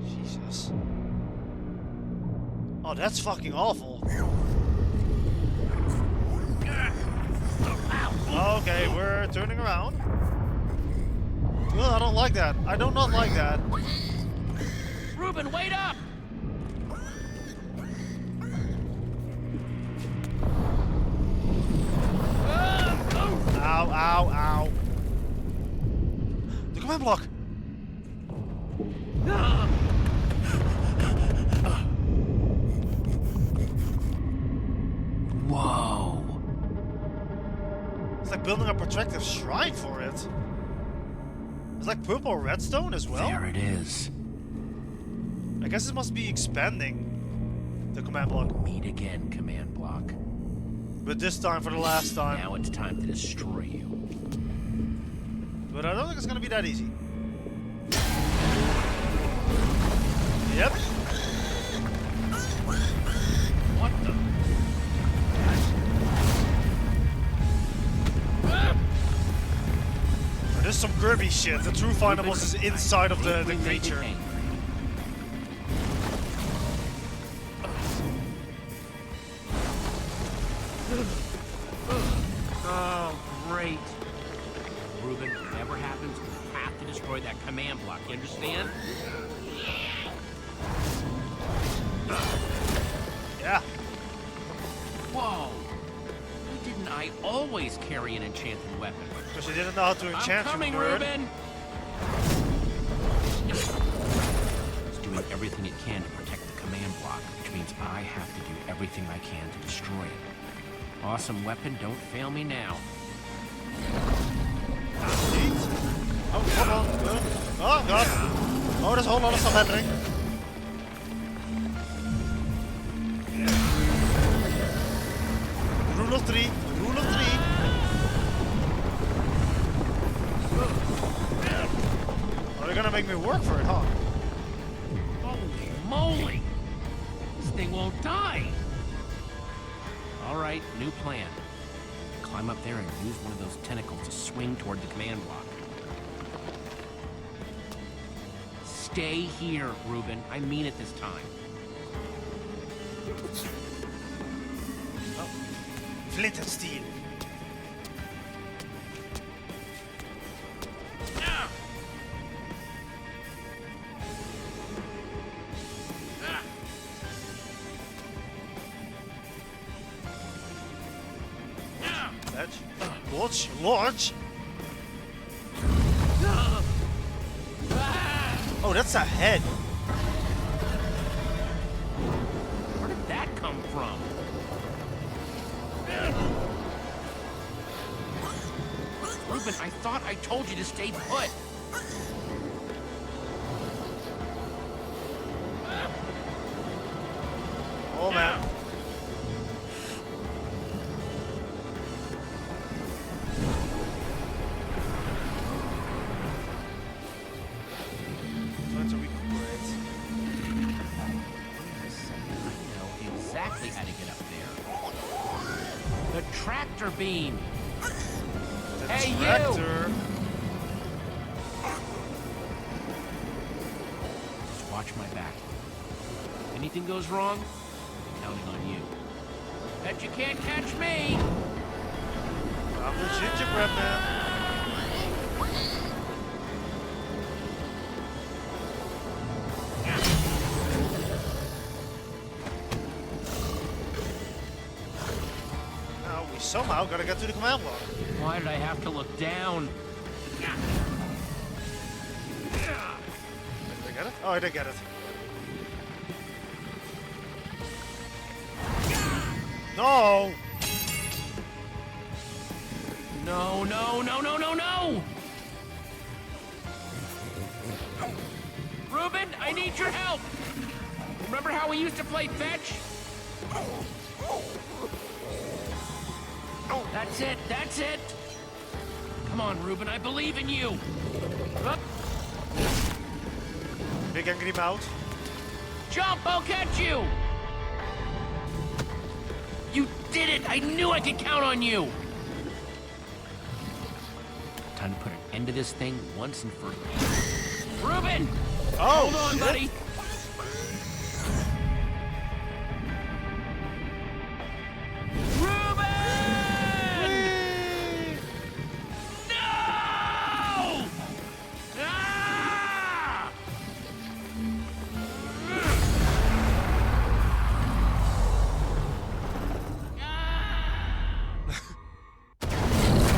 Jesus. Oh, that's fucking awful. Okay, we're turning around. Ugh, I don't like that. I do not like that. Ruben, wait up! Ow, ow, ow. The command block. Whoa. It's like building a protective shrine for it. It's like purple redstone as well. There it is. I guess it must be expanding the command block. Meet again, command block. But this time for the last time. Now it's time to destroy you. But I don't think it's gonna be that easy. Yep. What the? Oh, there's some Kirby shit. The true findables is inside of the creature. Oh, great. Ruben, whatever happens, we have to destroy that command block. You understand? Yeah. Whoa. Why didn't I always carry an enchanted weapon? Because you didn't know how to enchant. I'm coming, you nerd. Ruben! It's doing everything it can to protect the command block, which means I have to do everything I can to destroy it. Awesome weapon, don't fail me now. Oh, hold on. Oh, God. Oh, there's a whole lot of stuff happening. Rule of three. Rule of three. Oh, they're gonna make me work for it, huh? moly! This thing won't die! Alright, new plan. Climb up there and use one of those tentacles to swing toward the command block. Stay here, Reuben. I mean it this time. Oh. Flint and steel. Launch! Launch! Oh, that's a head. Where did that come from? Reuben, I thought I told you to stay put. Oh, man. Exactly how to get up there. The tractor beam. Hey, tractor. you! Just watch my back. Anything goes wrong, I'm counting on you. Bet you can't catch me! I'm the gingerbread man. Somehow gotta get to the command block. Why did I have to look down? Did I get it? Oh, I did get it. No! No, no, no, no, no, no! Reuben, I need your help! Remember how we used to play fetch? That's it, that's it! Come on, Reuben, I believe in you! Up. Big angry mouth. Jump, I'll catch you! You did it! I knew I could count on you! Time to put an end to this thing once and for all. Reuben! Oh, hold on, shit. buddy!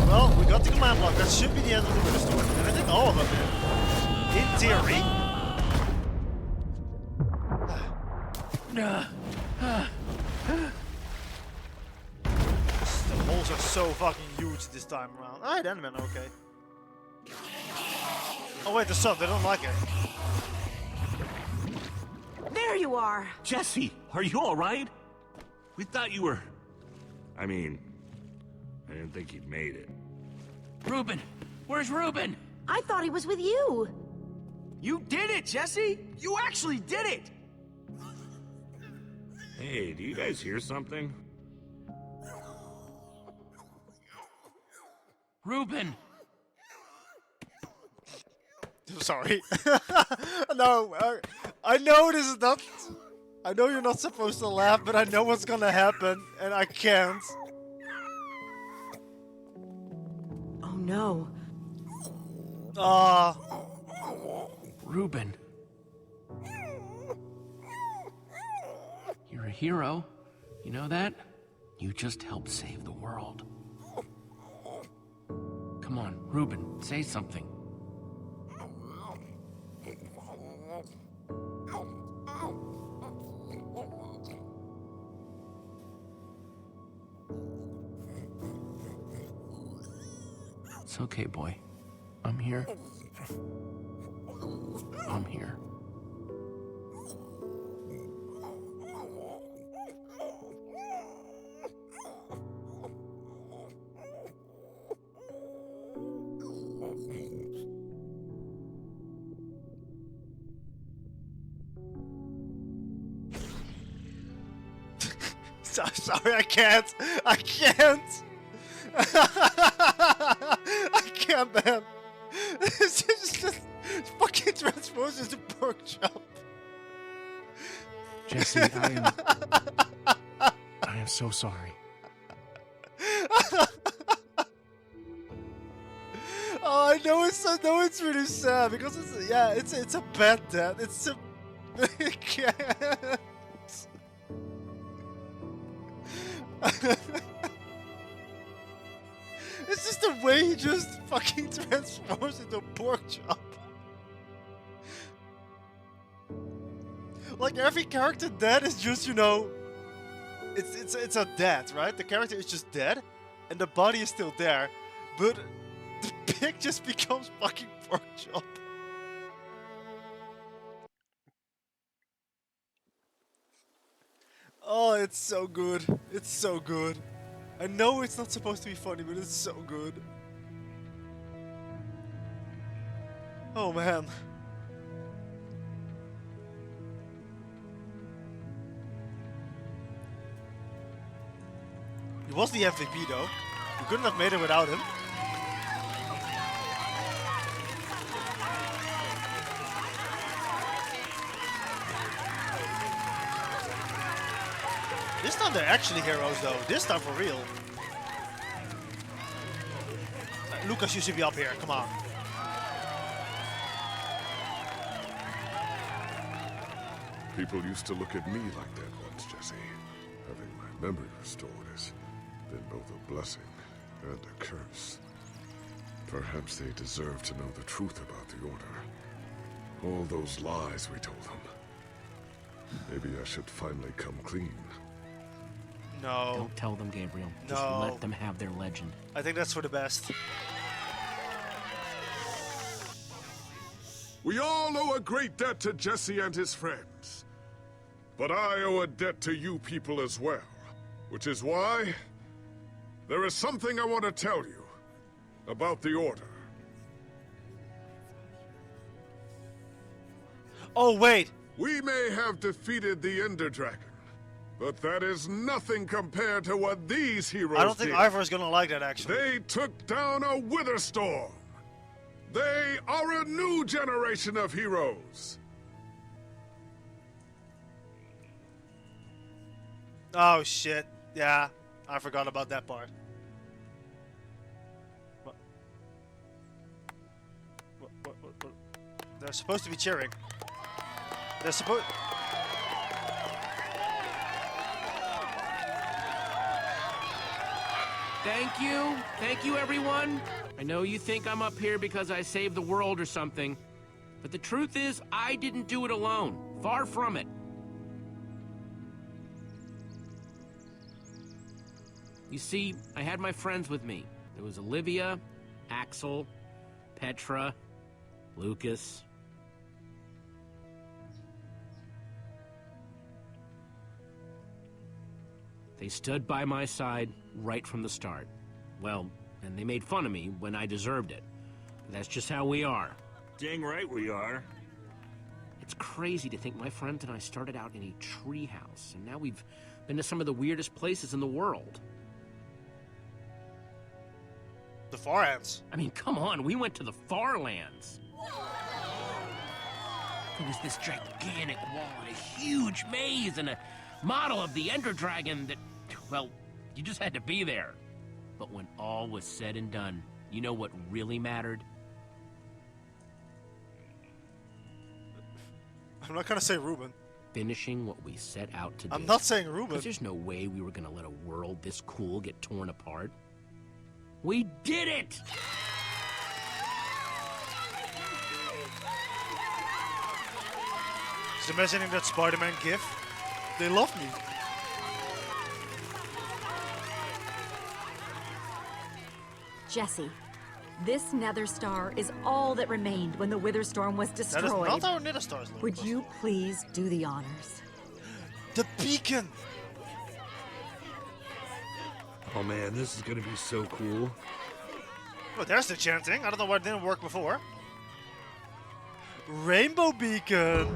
Well, we got the command block. That should be the end of the wither story. And I think all of them did. In theory. The holes are so fucking huge this time around. Alright, Enderman, okay. Oh wait, the sun, they don't like it. There you are! Jesse, are you alright? We thought you were... I mean, I didn't think you'd made it. Reuben! Where's Reuben? I thought he was with you! You did it, Jesse! You actually did it! Hey, do you guys hear something? Reuben! Sorry. No, I know this is not... I know you're not supposed to laugh, but I know what's gonna happen, and I can't. Oh no. Reuben. You're a hero. You know that? You just helped save the world. Come on, Reuben, say something. It's okay, boy. I'm here. I'm here. Sorry, I can't. I can't. I can't, man. This is just fucking transposed into pork chop. Jesse, I am so sorry. Oh, I know it's really sad because it's a bad death. It's a I can't. It's just the way he just fucking transforms into a pork chop. Like every character dead is just, you know, it's a death, right? The character is just dead, and the body is still there, but the pig just becomes fucking pork chop. Oh, it's so good. It's so good. I know it's not supposed to be funny, but it's so good. Oh man. He was the MVP though. We couldn't have made it without him. This time they're actually heroes though. This time for real. Lucas, you should be up here. Come on. People used to look at me like that once, Jesse. Having my memory restored has been both a blessing and a curse. Perhaps they deserve to know the truth about the Order. All those lies we told them. Maybe I should finally come clean. No. Don't tell them, Gabriel. Just No. let them have their legend. I think that's for the best. We all owe a great debt to Jesse and his friends. But I owe a debt to you people as well. Which is why there is something I want to tell you about the Order. Oh, wait. We may have defeated the Ender Dragon, but that is nothing compared to what these heroes did. I don't think Ivor is gonna like that, actually. They took down a Wither Storm. They are a new generation of heroes. Oh, shit. Yeah, I forgot about that part. What? What? They're supposed to be cheering. They're supposed... Thank you everyone. I know you think I'm up here because I saved the world or something, but the truth is I didn't do it alone. Far from it. You see, I had my friends with me. There was Olivia, Axel, Petra, Lucas. They stood by my side right from the start. Well, and they made fun of me when I deserved it. But that's just how we are. Dang right we are. It's crazy to think my friends and I started out in a treehouse, and now we've been to some of the weirdest places in the world. The Far Ends. I mean, come on, we went to the Far Lands. There was this gigantic wall and a huge maze and a model of the Ender Dragon that, well, you just had to be there. But when all was said and done, you know what really mattered? I'm not gonna say Ruben. Finishing what we set out to do. I'm not saying Ruben. Because there's no way we were gonna let a world this cool get torn apart. We did it! Just imagining that Spider-Man gif. They love me. Jesse, this Nether Star is all that remained when the Wither Storm was destroyed. That is not how Nether Stars look. Would you please do the honors? The beacon! Oh man, this is gonna be so cool. Oh, there's the chanting. I don't know why it didn't work before. Rainbow beacon!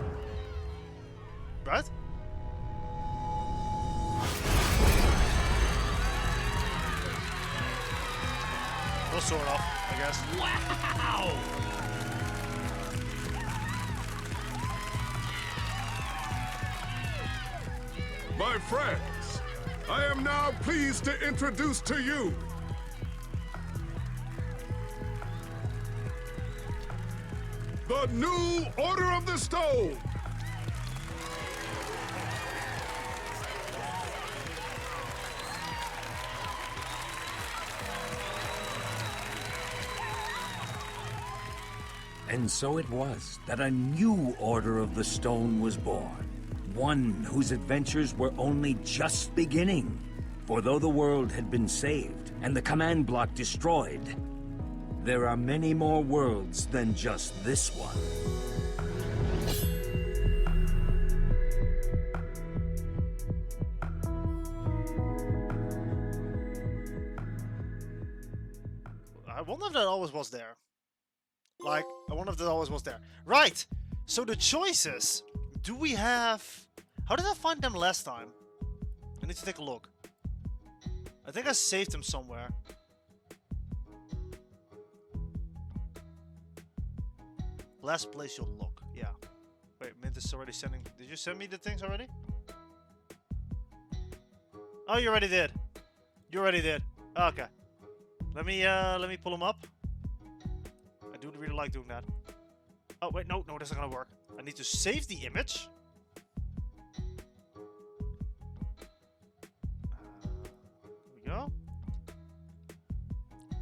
Right? Well, sort of, I guess. Wow! My friends, I am now pleased to introduce to you the new Order of the Stone. And so it was that a new Order of the Stone was born. One whose adventures were only just beginning. For though the world had been saved and the command block destroyed, there are many more worlds than just this one. I wonder if that always was there. Like, I wonder if that always was there. Right! So the choices. Do we have... How did I find them last time? I need to take a look. I think I saved them somewhere. Last place you'll look. Yeah. Wait, Mint is already sending... Did you send me the things already? Oh, you already did. You already did. Okay. Let me pull them up. I do really like doing that. Oh, wait, no, that's not gonna work. I need to save the image. Here we go.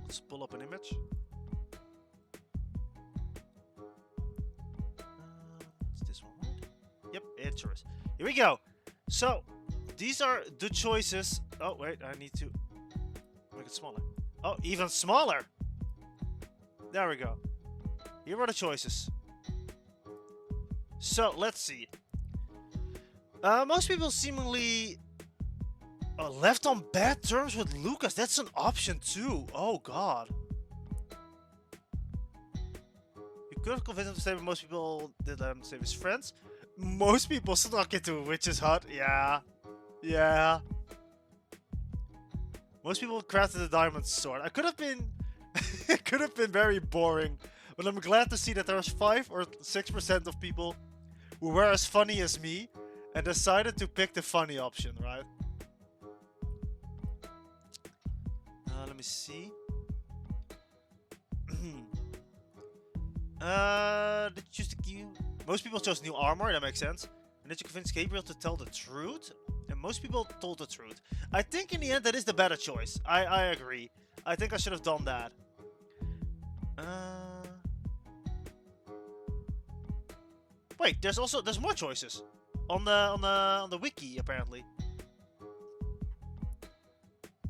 Let's pull up an image. Is this one right? Yep, it sure is. Here we go. So, these are the choices. Oh, wait, I need to make it smaller. Oh, even smaller. There we go. Here are the choices. So, let's see. Most people seemingly left on bad terms with Lucas. That's an option too. Oh, God. You could have convinced him to stay, but most people did let him save his friends. Most people snuck into a witch's hut. Yeah. Yeah. Most people crafted a diamond sword. I could have been... it could have been very boring. But I'm glad to see that there was 5 or 6% of people who were as funny as me and decided to pick the funny option, right? Let me see. Did you choose the key? Most people chose new armor, that makes sense. And did you convince Gabriel to tell the truth? And most people told the truth. I think in the end that is the better choice. I agree. I think I should have done that. Wait, there's more choices on the wiki apparently.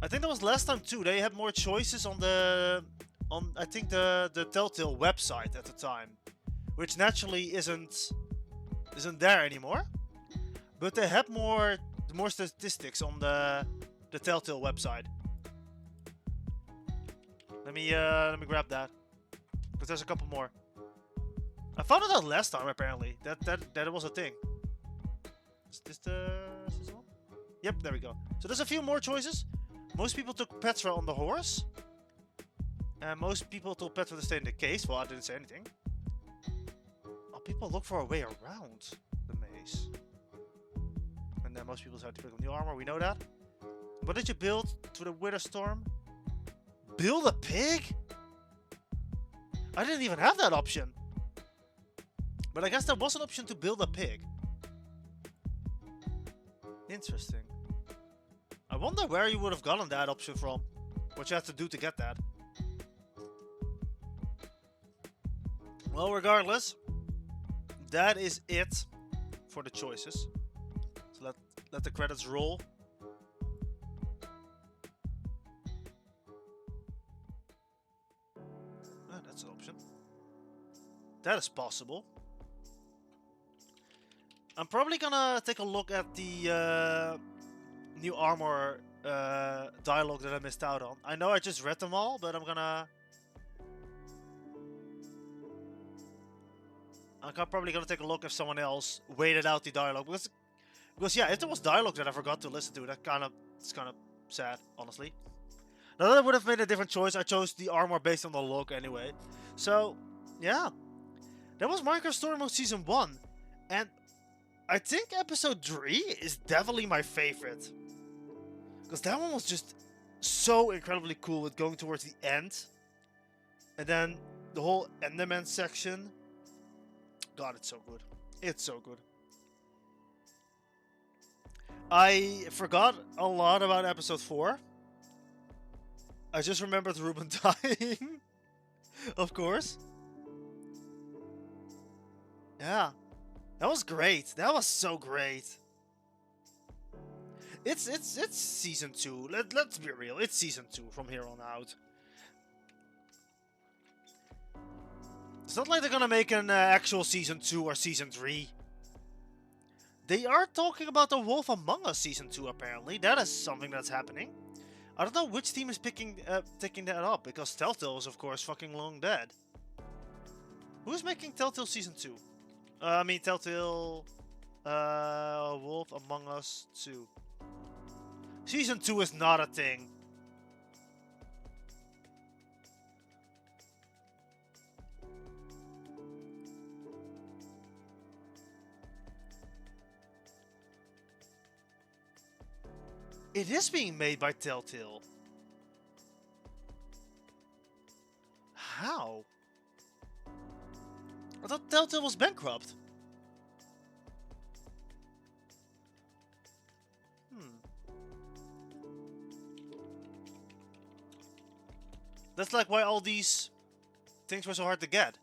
I think that was last time too. They had more choices on I think the Telltale website at the time, which naturally isn't there anymore. But they had more statistics on the Telltale website. Let me grab that, because there's a couple more. I found it out last time apparently that it was a thing. Is this one? Yep, there we go. So there's a few more choices. Most people took Petra on the horse. And most people told Petra to stay in the case. Well, I didn't say anything. Oh, people look for a way around the maze. And then most people decided to pick up new armor. We know that. What did you build to the Wither Storm? Build a pig? I didn't even have that option. But I guess there was an option to build a pig. Interesting. I wonder where you would have gotten that option from. What you had to do to get that. Well, regardless, that is it for the choices. So let the credits roll. Ah, that's an option. That is possible. I'm probably gonna take a look at the new armor dialogue that I missed out on. I know I just read them all, but I'm probably gonna take a look if someone else waited out the dialogue, because yeah, if there was dialogue that I forgot to listen to, it's kind of sad, honestly. Not that I would have made a different choice. I chose the armor based on the look anyway. So, yeah. That was Minecraft Story Mode Season 1. And I think Episode 3 is definitely my favorite. Because that one was just so incredibly cool with going towards the end. And then the whole Enderman section. God, it's so good. It's so good. I forgot a lot about Episode 4. I just remembered Ruben dying. Of course. Yeah. That was great. That was so great. It's Season 2. Let's be real. It's Season 2 from here on out. It's not like they're gonna make an actual Season 2 or Season 3. They are talking about the Wolf Among Us Season 2 apparently. That is something that's happening. I don't know which team is taking that up, because Telltale is of course fucking long dead. Who's making Telltale Season 2? I mean Telltale Wolf Among Us 2. Season 2 is not a thing. It is being made by Telltale. How? I thought Telltale was bankrupt. That's like why all these things were so hard to get.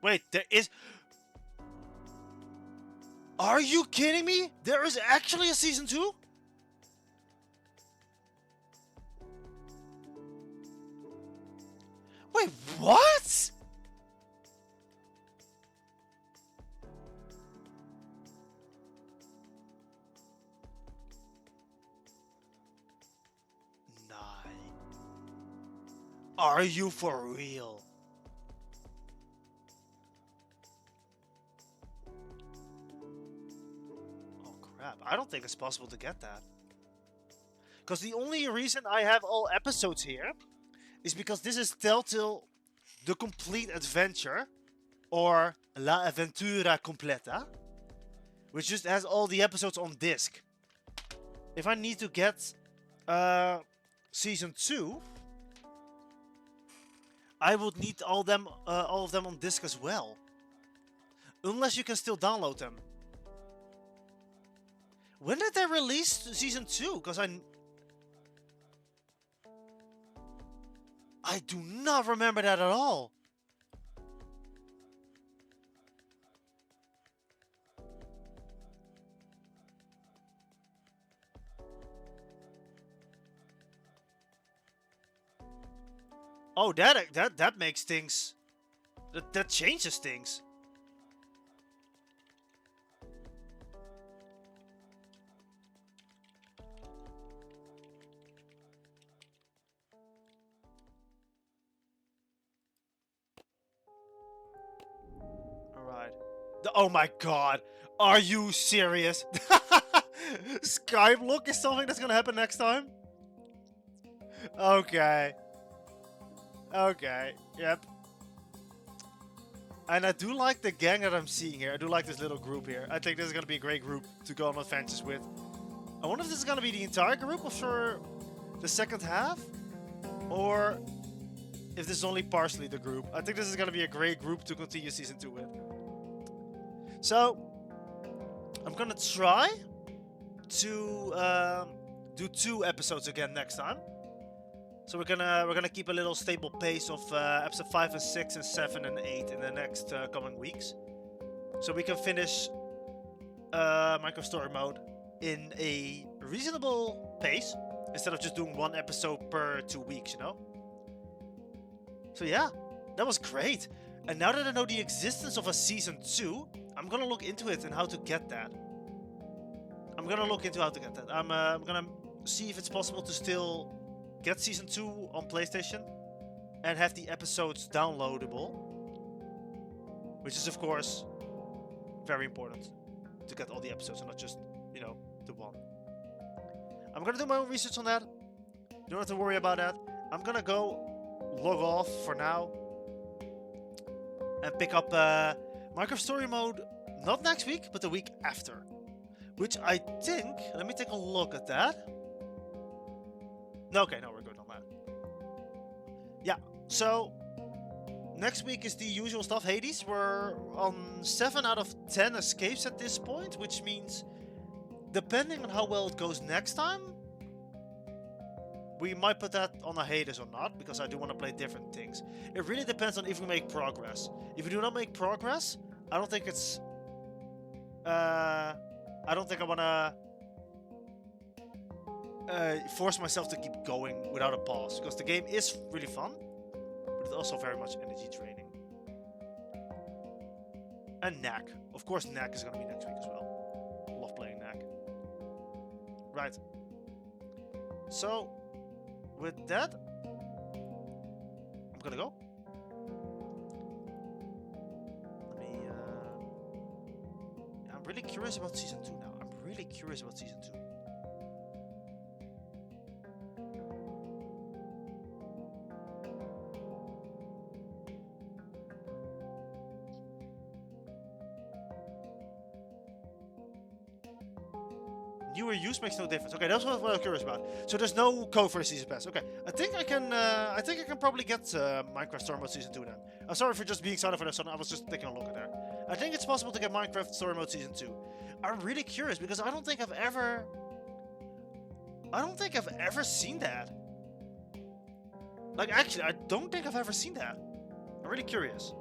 Wait, there is... Are you kidding me? There is actually a Season 2? Wait, what? Are you for real? Oh crap, I don't think it's possible to get that. Because the only reason I have all episodes here is because this is Telltale The Complete Adventure, or La Aventura Completa, which just has all the episodes on disc. If I need to get Season 2, I would need all of them on disc as well. Unless you can still download them. When did they release Season 2? Because I do not remember that at all. Oh, that makes things... That changes things. Alright. Oh my god. Are you serious? Skype look is something that's gonna happen next time? Okay. Okay, yep. And I do like the gang that I'm seeing here. I do like this little group here. I think this is going to be a great group to go on adventures with. I wonder if this is going to be the entire group or for the second half? Or if this is only partially the group. I think this is going to be a great group to continue Season 2 with. So, I'm going to try to do 2 episodes again next time. So we're gonna keep a little stable pace of episode 5 and 6 and 7 and 8 in the next coming weeks, so we can finish Minecraft Story Mode in a reasonable pace instead of just doing 1 episode per 2 weeks, you know. So yeah, that was great. And now that I know the existence of a Season 2, I'm gonna look into it and how to get that. I'm gonna see if it's possible to still get Season 2 on PlayStation and have the episodes downloadable, which is of course very important. to get all the episodes and not just, you know, the one. I'm gonna do my own research on that. You don't have to worry about that. I'm gonna go log off for now and pick up Minecraft Story Mode not next week, but the week after. Which I think, let me take a look at that. No, okay, no, we're good on that. Yeah, so next week is the usual stuff. Hades, we're on 7 out of 10 escapes at this point, which means depending on how well it goes next time, we might put that on a Hades or not, because I do want to play different things. It really depends on if we make progress. If we do not make progress, I don't think it's... I don't think I want to force myself to keep going without a pause, because the game is really fun, but it's also very much energy draining. And Knack. Of course, Knack is going to be next week as well. Love playing Knack. Right. So, with that, I'm gonna go. Let me, I'm really curious about Season 2 now. I'm really curious about Season 2. Newer use makes no difference. Okay, that's what I was curious about. So there's no code for the season pass. Okay, I think I can probably get Minecraft Story Mode Season 2 then. I'm sorry for just being excited for this one. I was just taking a look at that. I think it's possible to get Minecraft Story Mode Season 2. I'm really curious because I don't think I've ever seen that. Like, actually, I don't think I've ever seen that. I'm really curious.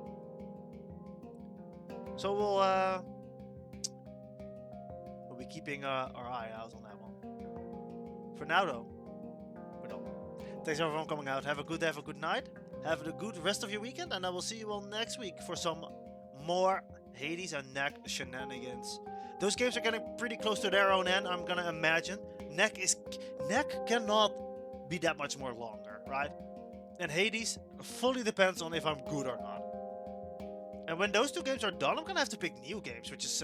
So we'll be keeping our eye out on that one. For now, though, we're done. Thanks everyone for coming out. Have a good day, have a good night. Have a good rest of your weekend, and I will see you all next week for some more Hades and Knack shenanigans. Those games are getting pretty close to their own end, I'm gonna imagine. Knack cannot be that much more longer, right? And Hades fully depends on if I'm good or not. And when those two games are done, I'm gonna have to pick new games, which is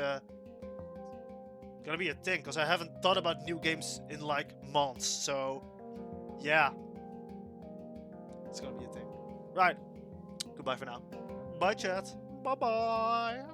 gonna be a thing, because I haven't thought about new games in like months. So yeah, it's gonna be a thing. Right, goodbye for now. Bye chat. Bye bye.